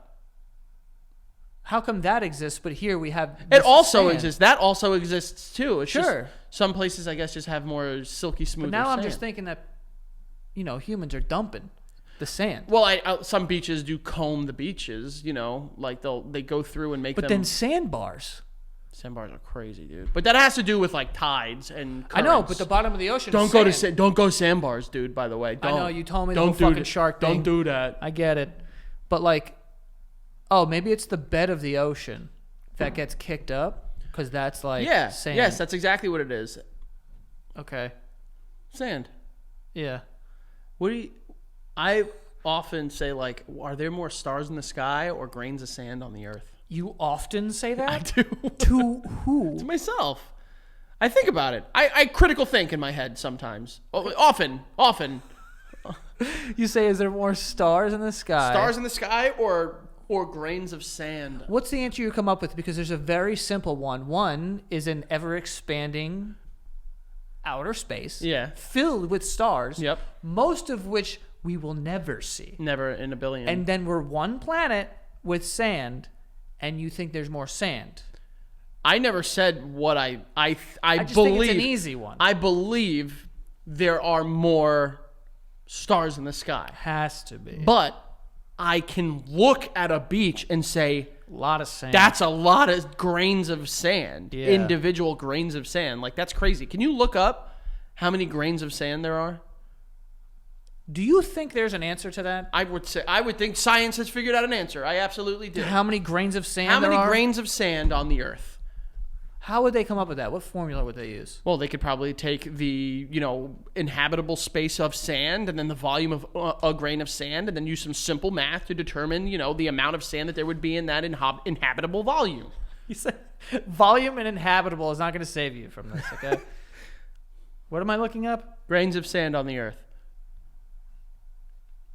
How come that exists, but here we have? It this also sand? exists. That also exists too. It's Sure. Just, some places, I guess, just have more silky smooth. But now I'm just thinking that, humans are dumping the sand. Well, some beaches do comb the beaches. Like they go through and make But them. then sandbars. Sandbars are crazy, dude. But that has to do with like tides and. I know, currents. but the bottom of the ocean. Don't is go sand. don't go sandbars, dude. By the way, I don't. know you told me the Don't whole do fucking that. shark thing. Don't do that. I get it, but like, oh, maybe it's the bed of the ocean that gets kicked up because that's like Yeah. sand. Yes, that's exactly what it is. Okay. Sand. Yeah. What do you? I often say like, are there more stars in the sky or grains of sand on the earth? You often say that? I do. To who? To myself. I think about it. I critical think in my head sometimes. Often. You say, is there more stars in the sky? Stars in the sky or grains of sand. What's the answer you come up with? Because there's a very simple one. One is an ever-expanding outer space Yeah. filled with stars, Yep. most of which we will never see. Never in a billion. And then we're one planet with sand, and you think there's more sand. I never said what I just believe. think it's an easy one. I believe there are more stars in the sky. Has to be. But I can look at a beach and say, A lot of sand. that's a lot of grains of sand. Yeah. Individual grains of sand. Like, that's crazy. Can you look up how many grains of sand there are? Do you think there's an answer to that? I would think science has figured out an answer. I absolutely do. How many grains of sand How many there are? grains of sand on the earth? How would they come up with that? What formula would they use? Well, they could probably take the, inhabitable space of sand and then the volume of a grain of sand and then use some simple math to determine, the amount of sand that there would be in that inhabitable volume. You said volume and inhabitable is not going to save you from this, okay? What am I looking up? Grains of sand on the earth.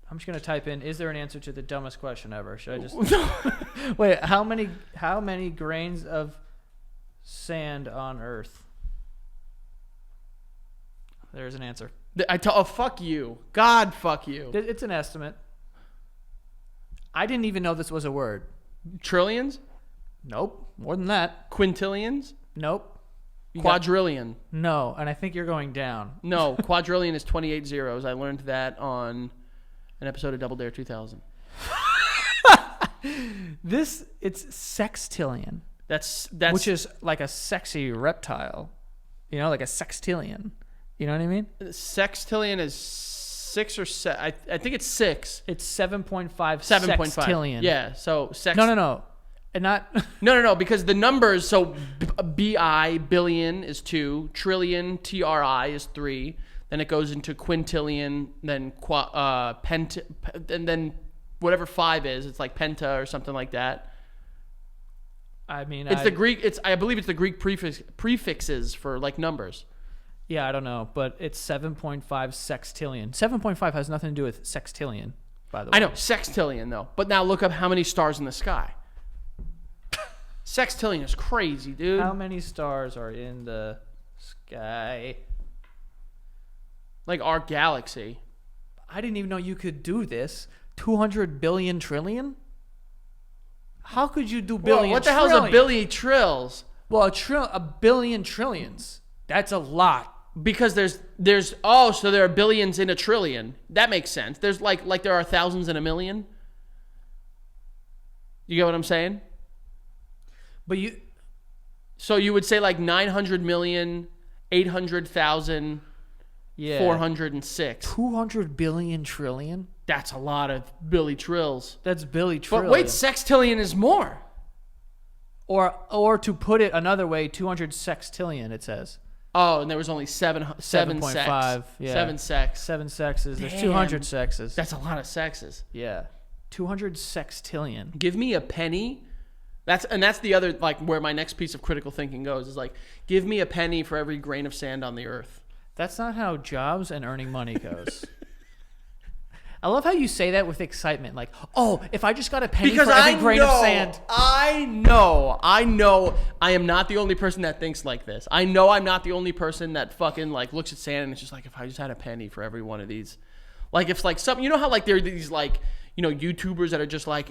I'm just going to type in, is there an answer to the dumbest question ever? Should I just... Wait, how many grains of sand on Earth? There's an answer. Fuck you. God, fuck you. It's an estimate. I didn't even know this was a word. Trillions? Nope. More than that. Quintillions? Nope. Quadrillion? No, and I think you're going down. No, quadrillion is 28 zeros. I learned that on an episode of Double Dare 2000. It's sextillion. That's which is like a sexy reptile, like a sextillion. You know what I mean? Sextillion is 6 or 7. I think it's 6. It's 7.5 sextillion. Yeah. So sex. No. And not. No. Because the numbers. So bi billion is 2. Trillion tri is 3. Then it goes into quintillion. Then and then whatever 5 is. It's like penta or something like that. I mean, it's the Greek. I believe it's the Greek prefixes for like numbers. Yeah, I don't know, but it's 7.5 sextillion. 7.5 has nothing to do with sextillion, by the way. I know sextillion though, but now look up how many stars in the sky. Sextillion is crazy, dude. How many stars are in the sky? Like our galaxy. I didn't even know you could do this. 200 billion trillion? How could you do billion? Whoa, what the hell is a billion trills? Well, a billion trillions. That's a lot. Because so there are billions in a trillion. That makes sense. There's like there are thousands in a million. You get what I'm saying? But So you would say like 900 million, 800,000, 406. 200 billion trillion? That's a lot of Billy Trills. That's Billy Trillion. But wait, sextillion is more. Or to put it another way, 200 sextillion, it says. Oh, and there was only 7.5. 7 sex. 7 sexes. There's Damn. 200 sexes. That's a lot of sexes. Yeah. 200 sextillion. Give me a penny. That's the other, like, where my next piece of critical thinking goes, is like, give me a penny for every grain of sand on the earth. That's not how jobs and earning money goes. I love how you say that with excitement. Like, oh, if I just got a penny for every grain of sand. I know. I am not the only person that thinks like this. I know I'm not the only person that fucking, like, looks at sand and it's just like, if I just had a penny for every one of these. Like, if, like, something, you know how, like, there are these, like, YouTubers that are just like,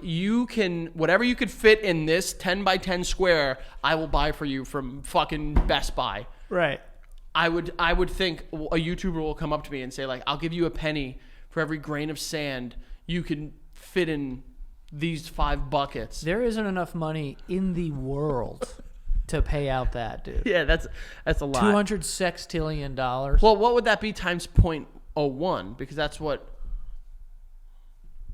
whatever you could fit in this 10 by 10 square, I will buy for you from fucking Best Buy. Right. I would think a YouTuber will come up to me and say, like, I'll give you a penny for every grain of sand you can fit in these 5 buckets. There isn't enough money in the world to pay out that, dude. Yeah, that's a lot. $200 sextillion. Well, what would that be times 0.01? Because that's what...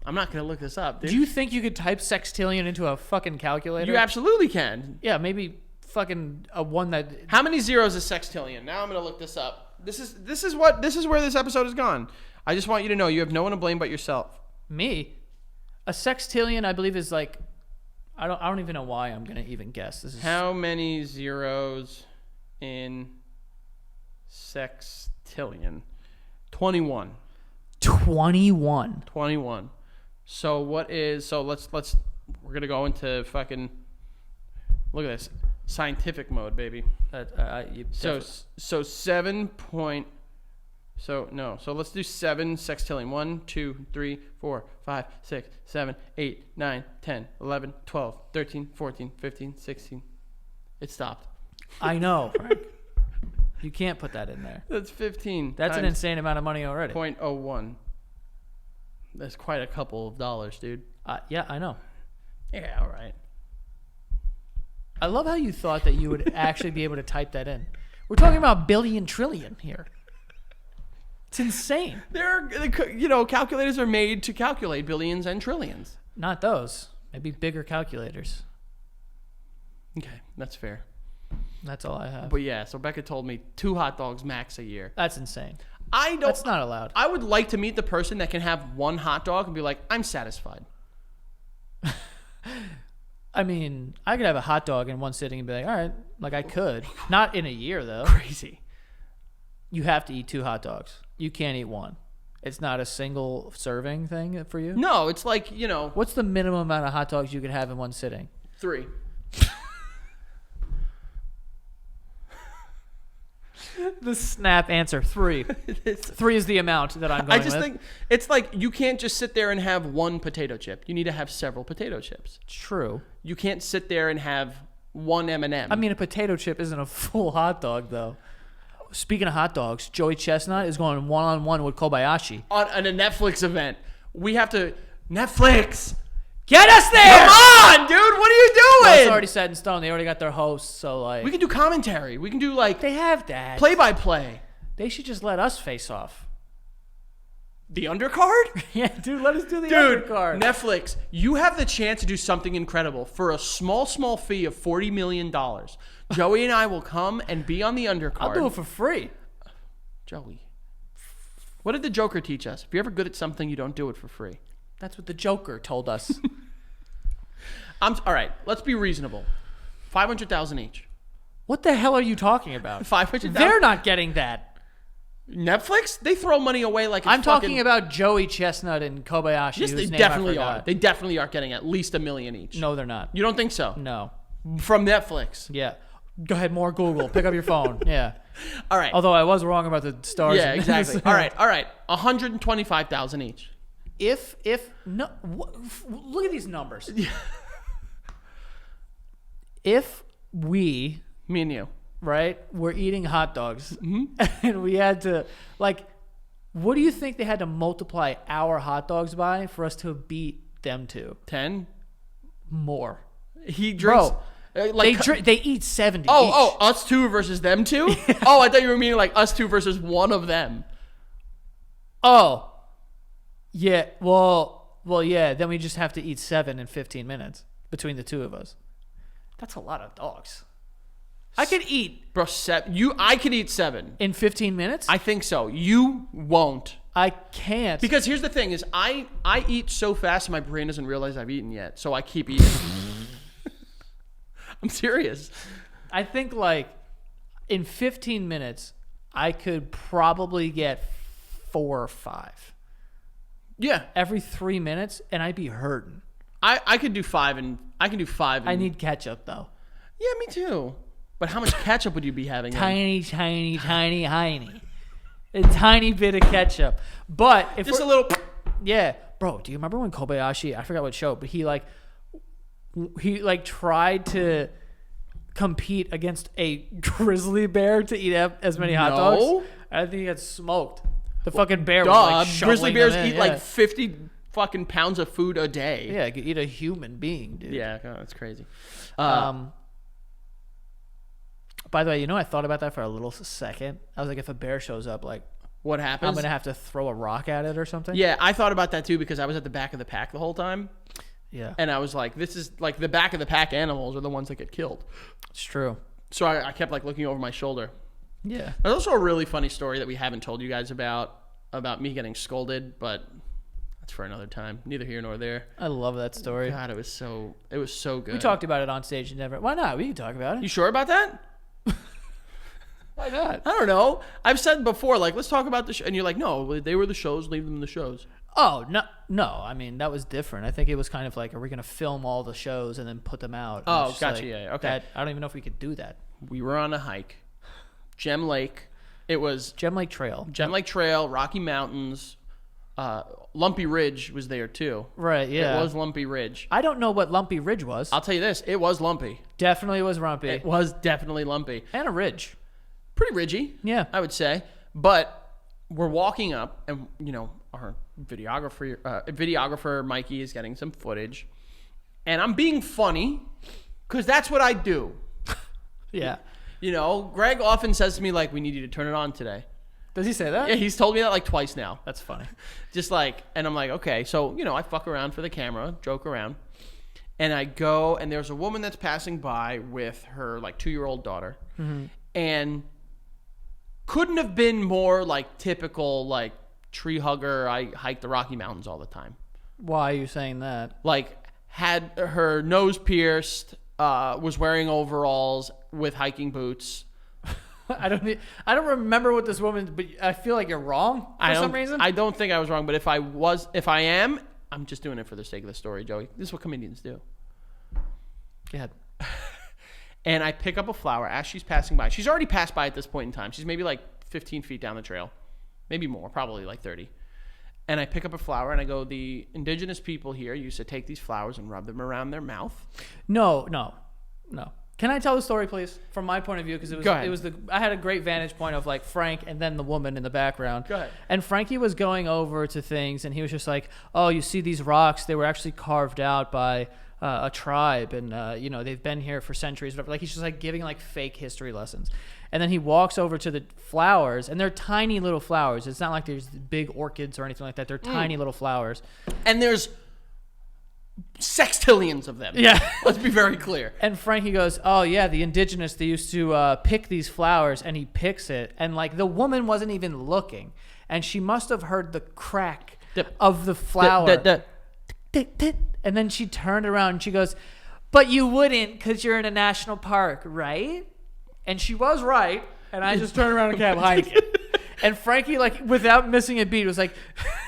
I'm not going to look this up, dude. Do you think you could type sextillion into a fucking calculator? You absolutely can. Yeah, maybe fucking a one that... How many zeros is sextillion? Now I'm going to look this up. This is where this episode has gone. I just want you to know you have no one to blame but yourself. Me? A sextillion, I believe, is like... I don't even know why I'm going to even guess. This is... How many zeros in sextillion? 21. 21. 21. So let's we're going to go into fucking, look at this, scientific mode, baby. So 7 point, So no. So let's do 7 sextillion. 1, 2, 3, 4, 5, 6, 7, 8, 9, 10, 11, 12, 13, 14, 15, 16. It stopped. I know, Frank. You can't put that in there. That's 15. That's an insane amount of money already. 0.01. That's quite a couple of dollars, dude. Yeah, I know. Yeah, all right. I love how you thought that you would actually be able to type that in. We're talking about billion trillion here. It's insane. Calculators are made to calculate billions and trillions. Not those. Maybe bigger calculators. Okay, that's fair. That's all I have. But yeah, so Becca told me 2 hot dogs max a year. That's insane. That's not allowed. I would like to meet the person that can have 1 hot dog and be like, I'm satisfied. I mean, I could have a hot dog in one sitting and be like, all right, like I could. Not in a year, though. Crazy. You have to eat 2 hot dogs. You can't eat one. It's not a single serving thing for you? No, it's like, What's the minimum amount of hot dogs you could have in one sitting? 3. The snap answer, 3. 3 is the amount that I'm going I just with. think it's like you can't just sit there and have 1 potato chip. You need to have several potato chips. True. You can't sit there and have 1 M&M. I mean, a potato chip isn't a full hot dog, though. Speaking of hot dogs, Joey Chestnut is going one-on-one with Kobayashi. On a Netflix event. We have to... Netflix! Get us there! Come on, dude! What are you Well, doing? it's already set in stone. They already got their hosts, so like... We can do commentary. We can do They have that. play-by-play. They should just let us face off. The undercard? Yeah, dude, let us do the Dude, undercard. Netflix, you have the chance to do something incredible for a small fee of $40 million. Joey and I will come and be on the undercard. I'll do it for free. Joey. What did the Joker teach us? If you're ever good at something, you don't do it for free. That's what the Joker told us. All right, let's be reasonable. $500,000 each. What the hell are you talking about? $500,000. They're not getting that. Netflix? They throw money away like it's I'm talking about Joey Chestnut and Kobayashi. Yes, they whose name I definitely are. forgot. They definitely are getting at least $1 million each. No, they're not. You don't think so? No. From Netflix. Yeah. Go ahead, more Google. Pick up your phone. Yeah. All right. Although I was wrong about the stars. Yeah, exactly. All right. $125,000 each. Look at these numbers. If we, Me and you. right, were eating hot dogs and we had to, like, what do you think they had to multiply our hot dogs by for us to beat them to? 10? More. He drinks. Bro, like they eat 70 each. us 2 versus them 2? Oh, I thought you were meaning like us 2 versus one of them. Oh. Yeah, well, yeah, then we just have to eat 7 in 15 minutes between the 2 of us. That's a lot of dogs. I could eat. Bro, I could eat 7. In 15 minutes? I think so. You won't. I can't. Because here's the thing is I eat so fast my brain doesn't realize I've eaten yet. So I keep eating. I'm serious. I think like in 15 minutes, I could probably get 4 or 5. Yeah. Every 3 minutes, and I'd be hurting. I could do 5 and I can do 5 and, I need ketchup though. Yeah, me too. But how much ketchup would you be having? Tiny. A tiny bit of ketchup. But if Just a little. Yeah. Bro, do you remember when Kobayashi, I forgot what show, but he tried to compete against a grizzly bear to eat as many hot dogs? I think he got smoked. The fucking bear was like shoveling grizzly bears them in, eat like 50 fucking pounds of food a day. Yeah, I could eat a human being, dude. Yeah, that's crazy. By the way, I thought about that for a little second. I was like, if a bear shows up, like, what happens? I'm going to have to throw a rock at it or something. Yeah, I thought about that too because I was at the back of the pack the whole time. Yeah. And I was like, this is like the back of the pack animals are the ones that get killed. It's true. So I kept like looking over my shoulder. Yeah. There's also a really funny story that we haven't told you guys about me getting scolded, but that's for another time. Neither here nor there. I love that story. God, it was so good. We talked about it on stage and never. Why not? We can talk about it. You sure about that? Why not? I don't know. I've said before, like, let's talk about the show. And you're like, no, they were the shows. Leave them in the shows. Oh, no. I mean, that was different. I think it was kind of like, are we going to film all the shows and then put them out? And Oh, it's just gotcha. like, Yeah, okay. I don't even know if we could do that. We were on a hike. Gem Lake. It was Gem Lake Trail. Gem Lake Trail, Rocky Mountains, Lumpy Ridge was there too. Right, yeah. It was Lumpy Ridge. I don't know what Lumpy Ridge was. I'll tell you this, it was lumpy. Definitely was lumpy. It was definitely lumpy. And a ridge. Pretty ridgy, Yeah. I would say. But we're walking up, and our videographer Mikey is getting some footage, and I'm being funny because that's what I do. Yeah. Greg often says to me like, "We need you to turn it on today." Does he say that? Yeah, he's told me that like twice now. That's funny. Just like, and I'm like, okay, so I fuck around for the camera, joke around, and I go, and there's a woman that's passing by with her like 2-year-old daughter, and couldn't have been more like typical like tree hugger. I hike the Rocky Mountains all the time. Why are you saying that? Like, had her nose pierced, was wearing overalls with hiking boots. I don't remember what this woman, but I feel like you're wrong for some reason. I don't think I was wrong, but if I am, I'm just doing it for the sake of the story, Joey. This is what comedians do. Go ahead. And I pick up a flower as she's passing by. She's already passed by at this point in time. She's maybe like 15 feet down the trail. Maybe more, probably like 30. And I pick up a flower and I go, the indigenous people here used to take these flowers and rub them around their mouth. No. Can I tell the story, please, from my point of view? Because Go ahead. I had a great vantage point of like Frank and then the woman in the background. Go ahead. And Frankie was going over to things, and he was just like, "Oh, you see these rocks? They were actually carved out by a tribe, and they've been here for centuries." Whatever. Like he's just like giving like fake history lessons. And then he walks over to the flowers, and they're tiny little flowers. It's not like there's big orchids or anything like that. They're tiny little flowers. And there's sextillions of them. Yeah. Let's be very clear. And Frankie goes, "Oh yeah, the indigenous, they used to pick these flowers," and he picks it, and like the woman wasn't even looking, and she must have heard the crack of the flower, and then she turned around and she goes, "But you wouldn't, because you're in a national park, right?" And she was right, and I just turned around and kept hiking. And Frankie, like, without missing a beat, was like,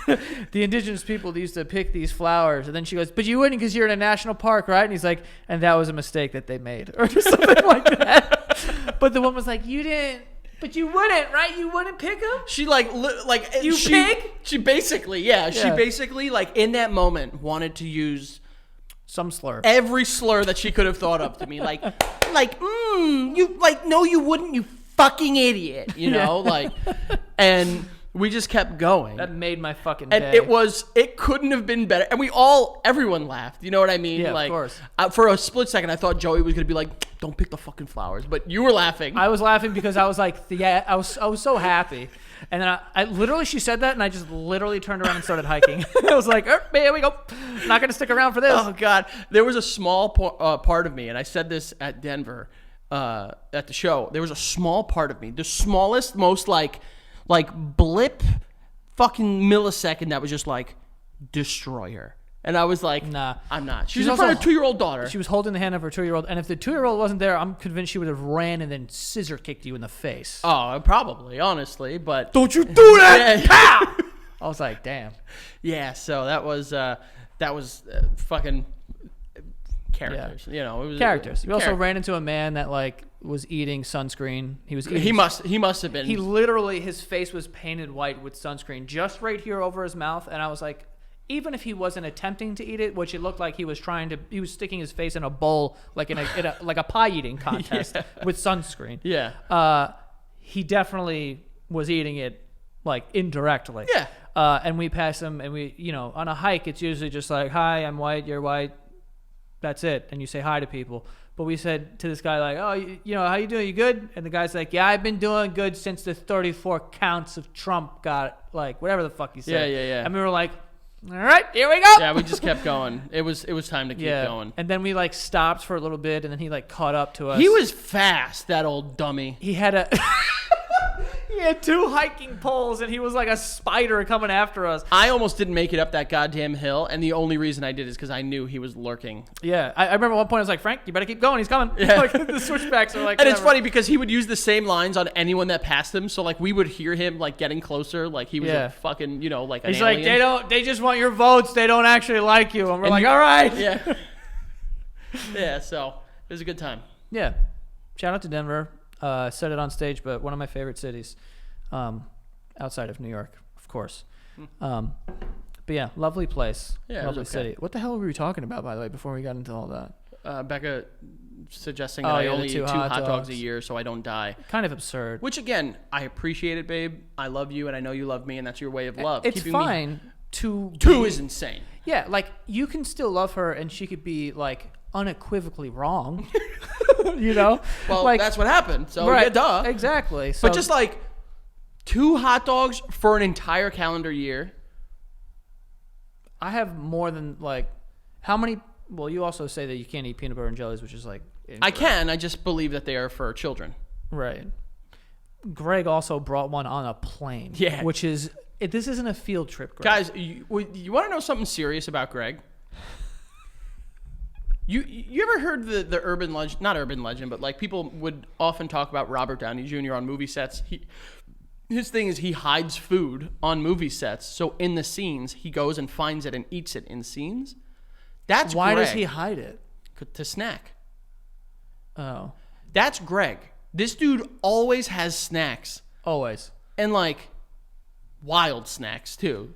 "The indigenous people used to pick these flowers." And then she goes, "But you wouldn't because you're in a national park, right?" And he's like, "And that was a mistake that they made." Or something like that. But the woman was like, "You didn't, but you wouldn't, right? You wouldn't pick them?" She she pig? She basically, she basically like in that moment wanted to use some slur. Every slur that she could have thought up to me. No, you wouldn't, you fucking idiot. And we just kept going. That made my fucking and day. It couldn't have been better. And everyone laughed. You know what I mean? Yeah, of course. For a split second, I thought Joey was going to be like, "Don't pick the fucking flowers." But you were laughing. I was laughing because I was like, I was so happy. And then I literally, she said that, and I just literally turned around and started hiking. I was like, here we go. Not going to stick around for this. Oh, God. There was a small part of me, and I said this at Denver at the show. There was a small part of me, the smallest, most like blip fucking millisecond that was just like, destroy her. And I was like, nah, I'm not. She's in front of her 2-year-old daughter. She was holding the hand of her 2-year-old. And if the 2-year-old wasn't there, I'm convinced she would have ran and then scissor kicked you in the face. Oh, probably, honestly. But don't you do that! Pow! I was like, damn. Yeah, so that was fucking characters. Yeah. It was characters. We also ran into a man that like was eating sunscreen. He must have been. He literally, his face was painted white with sunscreen just right here over his mouth, and I was like, even if he wasn't attempting to eat it, which it looked like he was sticking his face in a bowl like in a pie eating contest with sunscreen. Yeah. He definitely was eating it like indirectly. Yeah. And we passed him, and we, on a hike, it's usually just like, "Hi, I'm white, you're white." That's it. And you say hi to people. But we said to this guy, like, "Oh, how you doing? You good?" And the guy's like, "Yeah, I've been doing good since the 34 counts of Trump got, like, whatever the fuck he said." Yeah. And we were like, "All right, here we go." Yeah, we just kept going. It was time to keep going. And then we like stopped for a little bit, and then he like caught up to us. He was fast, that old dummy. He had he had 2 hiking poles, and he was like a spider coming after us. I almost didn't make it up that goddamn hill, and the only reason I did is because I knew he was lurking. Yeah, I remember at one point I was like, "Frank, you better keep going. He's coming." Yeah. Like the switchbacks are like. And it's funny because he would use the same lines on anyone that passed him, so like we would hear him like getting closer, like he was a fucking like an He's alien. like, they just want your votes. They don't actually like you. And we're like, all right. Yeah. Yeah. So it was a good time. Yeah. Shout out to Denver. Said it on stage, but one of my favorite cities. outside of New York, of course. But yeah, lovely place. Yeah, it lovely was okay. city. What the hell were we talking about, by the way, before we got into all that? Becca suggesting Oh, that I yeah, the only eat two 2 hot hot dogs a dogs. year so I don't die. Kind of absurd. Which, again, I appreciate it, babe. I love you, and I know you love me, and that's your way of love. It's Keeping fine to Two be- is insane. Yeah, like you can still love her, and she could be like unequivocally wrong. You know, Well, like that's what happened. So, right, yeah, duh. exactly. So But just like 2 hot dogs for an entire calendar year. I have more than like how many? Well, you also say that you can't eat peanut butter and jellies, which is like I incorrect. can. I just believe that they are for children. Right. Greg also brought one on a plane. Yeah. Which is this isn't a field trip, Greg. Guys, you want to know something serious about Greg? You ever heard the urban legend, not urban legend, but like people would often talk about Robert Downey Jr. on movie sets. His thing is he hides food on movie sets. So in the scenes, he goes and finds it and eats it in scenes. That's Why Greg. does he hide it? To snack. Oh, That's Greg. This dude always has snacks. always. And like wild snacks too.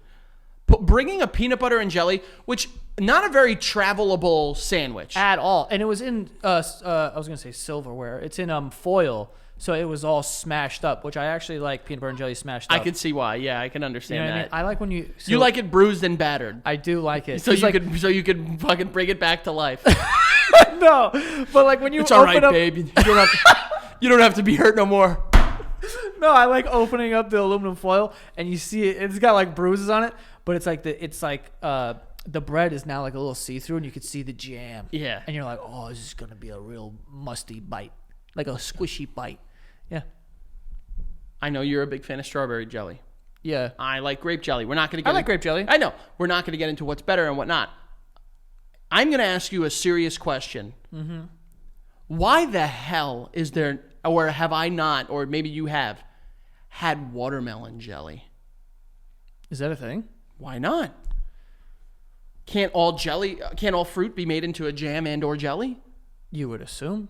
Bringing a peanut butter and jelly, which not a very travelable sandwich. At all. And it was in I was gonna say silverware. It's in foil, so it was all smashed up, which I actually like peanut butter and jelly smashed I up. can see why. Yeah, I can You understand know what I mean? that. I like when you You like it bruised and battered, I do like it. so 'Cause, you like, could fucking bring it back to life. no, but like when you It's all open right, up, babe. You don't have to be hurt no more. no, I like opening up the aluminum foil and you see it. It's got like bruises on it, but it's like the bread is now like a little see-through, and you can see the jam. Yeah. And you're like, oh, this is gonna be a real musty bite, like a squishy bite. Yeah, I know you're a big fan of strawberry jelly. yeah. I like grape jelly. We're not going to get. I like grape jelly. I know. We're not going to get into what's better and what not. I'm going to ask you a serious question. Mm-hmm. Why the hell is there, or have I not, or maybe you have, had watermelon jelly? Is that a thing? Why not? Can't all fruit be made into a jam and or jelly? You would assume.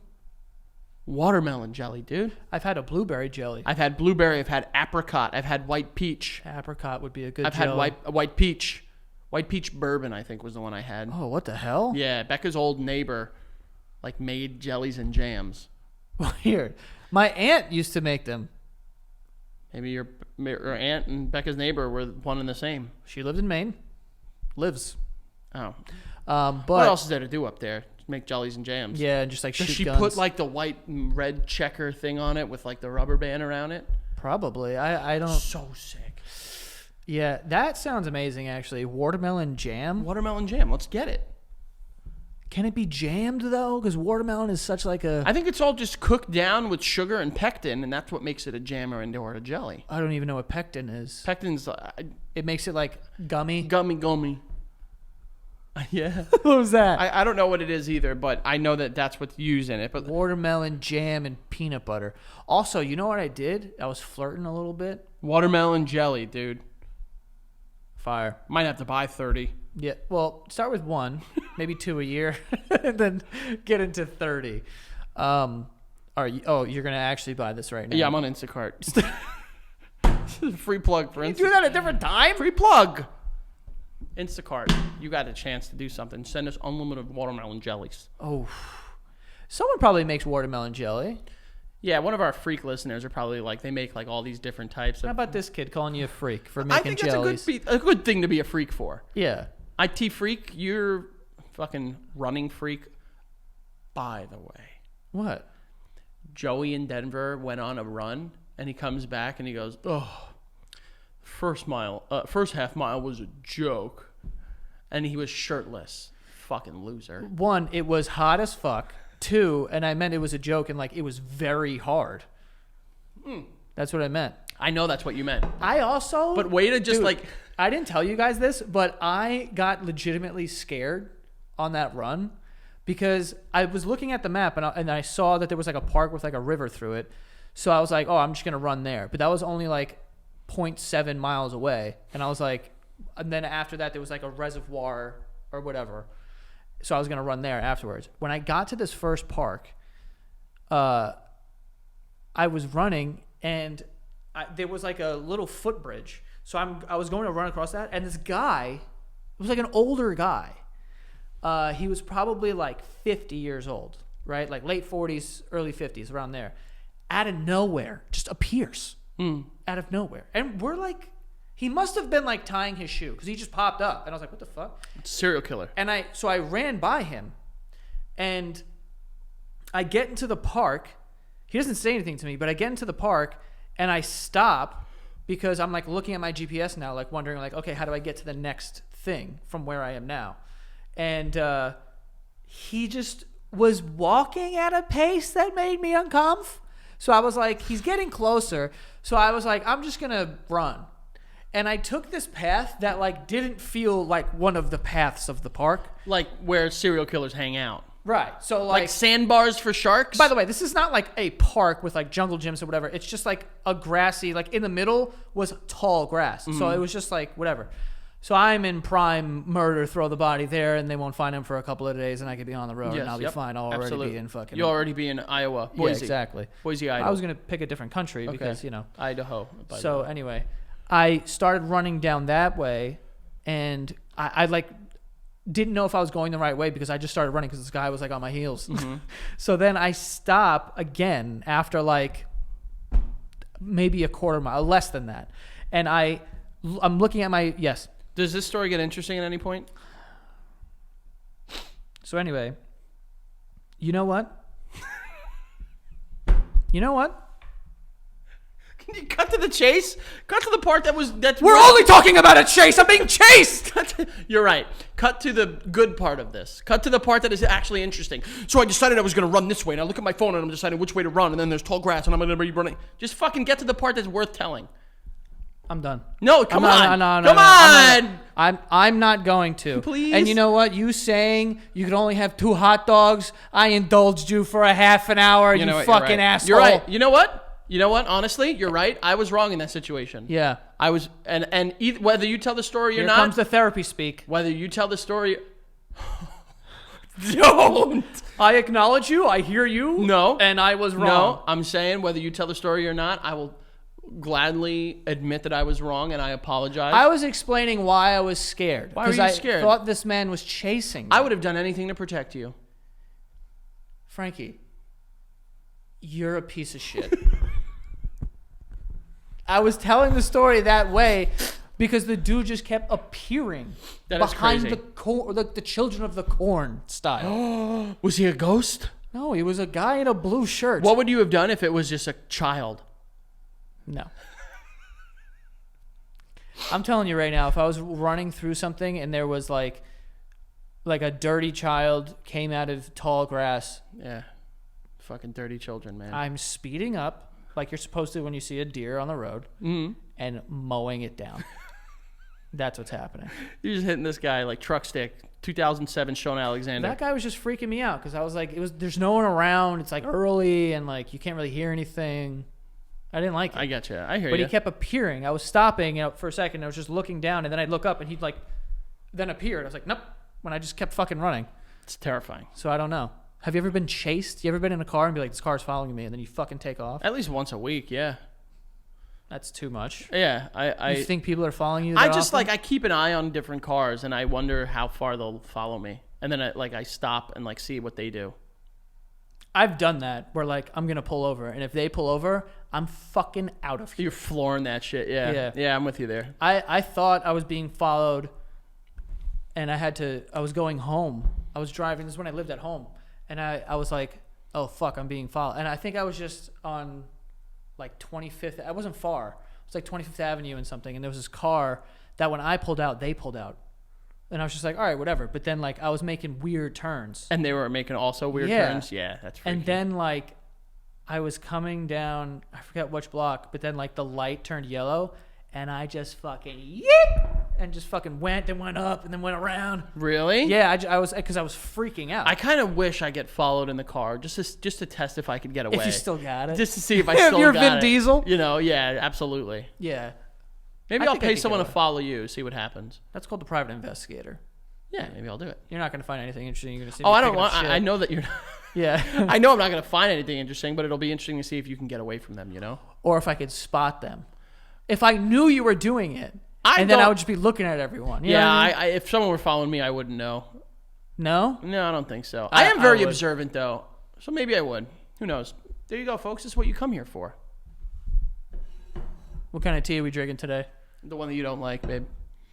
Watermelon jelly, dude. I've had a blueberry jelly. I've had blueberry. I've had apricot. I've had white peach. Apricot would be a good. I've had jelly. white peach. White peach bourbon, I think, was the one I had. Oh, what the hell? Yeah, Becca's old neighbor, like, made jellies and jams. Weird. My aunt used to make them. Maybe your aunt and Becca's neighbor were one and the same. She lived in Maine. Lives. Oh, But what else is there to do up there? Just make jellies and jams. yeah, and just like Does shoot she guns. put like the white and red checker thing on it with like the rubber band around it? Probably. I don't. So sick. Yeah, that sounds amazing. Actually, watermelon jam. Watermelon jam. Let's get it. Can it be jammed though? Because watermelon is such like a. I think it's all just cooked down with sugar and pectin, and that's what makes it a jam or a jelly. I don't even know what pectin is. Pectin's It makes it like gummy. gummy. Yeah. What was that? I don't know what it is either, but I know that that's what's used in it. But Watermelon jam and peanut butter. Also, you know what I did? I was flirting a little bit. watermelon jelly, dude. Fire. Might have to buy 30. Yeah. Well, start with 1, maybe 2 a year, and then get into 30. Are you? Oh, you're gonna actually buy this right now? Yeah, I'm on Instacart. Free plug for You Instacart. do that at a different time. Free plug. Instacart. You got a chance to do something. Send us unlimited watermelon jellies. Oh, someone probably makes watermelon jelly. Yeah, one of our freak listeners are probably like, they make like all these different types How of. about this kid calling you a freak for I making think jellies? that's a good thing to be a freak for. Yeah. IT freak, you're fucking running freak. By the way, What? Joey in Denver went on a run and he comes back and he goes, "Oh, first half mile was a joke," and he was shirtless. Fucking loser. 1, it was hot as fuck. 2, and I meant it was a joke and like it was very hard. That's what I meant. I know that's what you meant, I also. but way to just Dude, like. I didn't tell you guys this, but I got legitimately scared on that run because I was looking at the map and I saw that there was like a park with like a river through it. So I was like, oh, I'm just going to run there. But that was only like 0.7 miles away. And I was like, and then after that, there was like a reservoir or whatever. So I was going to run there afterwards. When I got to this first park, I was running and there was like a little footbridge. So I was going to run across that, and this guy, it was like an older guy. He was probably like 50 years old, right? Like late 40s, early 50s, around there. Out of nowhere, just appears. Out of nowhere. And we're like, he must have been like tying his shoe because he just popped up. And I was like, what the fuck? Serial killer. And so I ran by him, and I get into the park. He doesn't say anything to me, but I get into the park and I stop because I'm like looking at my GPS now, like wondering like, okay, how do I get to the next thing from where I am now? And he just was walking at a pace that made me uncomfortable. So I was like, he's getting closer. So I was like, I'm just going to run. And I took this path that like didn't feel like one of the paths of the park. Like where serial killers hang out. Right. So Like sandbars for sharks? by the way, this is not like a park with like jungle gyms or whatever. It's just like a grassy, like in the middle was tall grass. So it was just like whatever. So I'm in prime murder, throw the body there, and they won't find him for a couple of days, and I could be on the road, Yes, and I'll be yep, fine. I'll already absolutely. be in fucking... You'll already be in Iowa. Boise. Yeah, exactly. Boise, Idaho. I was going to pick a different country because, Idaho. by the So way. anyway, I started running down that way, and I like didn't know if I was going the right way because I just started running because this guy was like on my heels. So then I stop again after like maybe a quarter mile, less than that, and I'm looking at my Does this story get interesting at any point? So anyway, you know what? You know what? Can you cut to the chase? Cut to the part that's... We're only talking about a chase. I'm being chased. You're right. Cut to the good part of this. Cut to the part that is actually interesting. So I decided I was going to run this way, and I look at my phone, and I'm deciding which way to run, and then there's tall grass, and I'm going to be running. Just fucking get to the part that's worth telling. I'm done. No, come on. No, come on. I'm not going to. Please? And you know what? You saying you could only have 2 hot dogs, I indulged you for a half an hour, you know what? fucking You're right. asshole. You're right. You know what? Honestly, you're right. I was wrong in that situation. Yeah. I was, and either, whether you tell the story or Here not, comes the therapy speak. whether you tell the story, don't. I acknowledge you. I hear you. No. And I was wrong. No, I'm saying whether you tell the story or not, I will gladly admit that I was wrong and I apologize. I was explaining why I was scared. Why were you Because scared? I thought this man was chasing me. I would have done anything to protect you. Frankie, you're a piece of shit. I was telling the story that way because the dude just kept appearing That is behind crazy. the Children of the Corn style. Was he a ghost? No, he was a guy in a blue shirt. What would you have done if it was just a child? No. I'm telling you right now, if I was running through something and there was like a dirty child came out of tall grass, Yeah. Fucking dirty children, man. I'm speeding up like you're supposed to when you see a deer on the road and mowing it down. That's what's happening. You're just hitting this guy like truck stick. 2007 Sean Alexander. That guy was just freaking me out because I was like, there's no one around. It's like early and like you can't really hear anything. I didn't like it. I get you. I hear But you. he kept appearing. I was stopping for a second. I was just looking down, and then I'd look up, and he'd like, then appeared. I was like, nope. When I just kept fucking running. It's terrifying. So I don't know. Have you ever been chased? You ever been in a car and be like, this car's following me, and then you fucking take off? At least once a week, yeah. That's too much. Yeah, You think people are following you? I that just often? I keep an eye on different cars, and I wonder how far they'll follow me, and then I stop and see what they do. I've done that where like I'm gonna pull over, and if they pull over, I'm fucking out of here. You're flooring that shit, yeah. Yeah. I'm with you there. I thought I was being followed, and I was going home. I was driving. This is when I lived at home, and I was like, oh fuck, I'm being followed. And I think I was just on like 25th. I wasn't far. It was like 25th Avenue and something, and there was this car that when I pulled out, they pulled out. And I was just like, all right, whatever. But then like I was making weird turns. And they were making also weird turns? Yeah, that's freaky. And then like I was coming down, I forget which block, but then like the light turned yellow, and I just fucking yip, and just fucking went and went up and then went around. Really? Yeah, I was because I was freaking out. I kind of wish I get followed in the car just to test if I could get away. if you still got it. just to see if I If still you're got Vin it. Diesel. Yeah, absolutely. Yeah, Maybe I I'll think I pay could someone get to away. follow you, see what happens. that's called the private investigator. Yeah, maybe I'll do it. You're not gonna find anything interesting. You're gonna see. Oh, me I don't picking up want. shit. I know that you're. Yeah. I know I'm not gonna find anything interesting, but it'll be interesting to see if you can get away from them. You know. or if I could spot them. If I knew you were doing it, then I would just be looking at everyone. You know what I mean? If someone were following me, I wouldn't know. No? No, I don't think so. I am very would. observant, though, so maybe I would. Who knows? There you go, folks. This is what you come here for. What kind of tea are we drinking today? The one that you don't like, babe.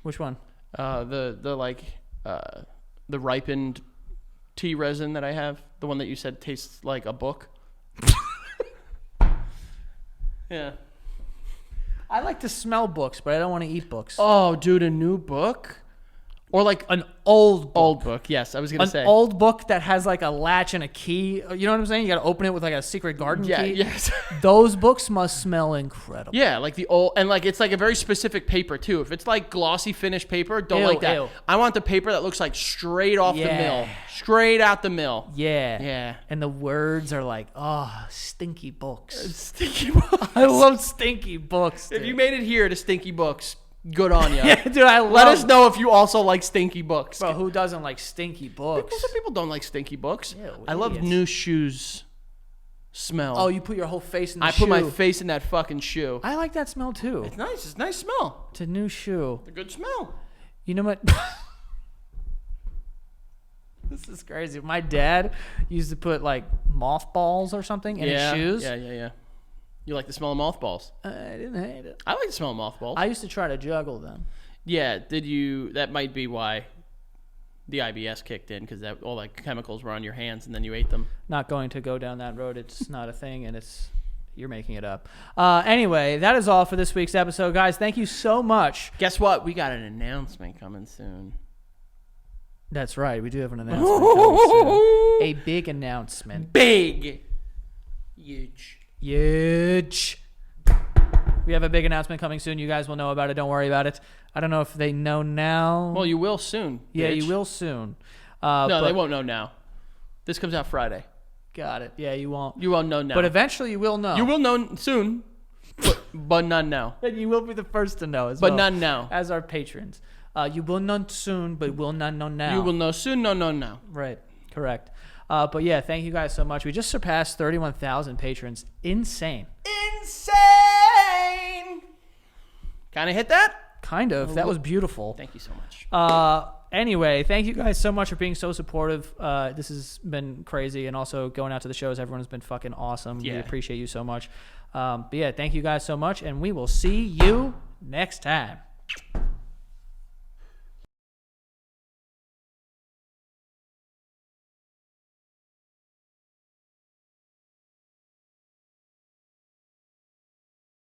Which one? The ripened tea resin that I have. The one that you said tastes like a book. Yeah. I like to smell books, but I don't want to eat books. Oh, dude, a new book? Or like An old book. old book. Yes, I was going to say. An old book that has like a latch and a key. You know what I'm saying? You got to open it with like a secret garden Yeah, key. yes. Those books must smell incredible. Yeah, like the old, and like it's like a very specific paper too. If it's like glossy finished paper, don't like that. Ew. I want the paper that looks like straight off the Yeah. mill. Straight out the mill. Yeah. Yeah. And the words are like, oh, stinky books. Stinky books. I love stinky books. If dude. you made it here to Stinky Books, good on you. Yeah, dude, I love Let us know if you also like stinky books. Bro, who doesn't like stinky books? Some people don't like stinky books. Ew, I love idiots. new shoes smell. Oh, you put your whole face in the I shoe. put my face in that fucking shoe. I like that smell too. It's nice. It's a nice smell. It's a new shoe. It's a good smell. You know what? This is crazy. My dad used to put like mothballs or something in his shoes. Yeah. You like the smell of mothballs? I didn't hate it. I like the smell of mothballs. I used to try to juggle them. Yeah, did you? That might be why the IBS kicked in, because all the chemicals were on your hands and then you ate them. Not going to go down that road. It's not a thing, and you're making it up. Anyway, that is all for this week's episode, guys. Thank you so much. Guess what? We got an announcement coming soon. That's right. We do have an announcement coming soon. A big announcement. Big. Huge. Huge. We have a big announcement coming soon. You guys will know about it. Don't worry about it. I don't know if they know now. Well, you will soon. Yeah, bitch. you will soon. No, they won't know now. This comes out Friday. Got it. Yeah, you won't. You won't know now. But eventually you will know. You will know soon, but not now. And you will be the first to know as But well. not now. As our patrons. You will know soon, but will not know now. You will know soon, no now. Right. Correct. But yeah, thank you guys so much. We just surpassed 31,000 patrons. Insane. Insane. Kind of hit that? Kind of. That was beautiful. Thank you so much. Anyway, thank you guys so much for being so supportive. This has been crazy, and also going out to the shows. Everyone has been fucking awesome. We Yeah. appreciate you so much. But yeah, thank you guys so much, and we will see you next time.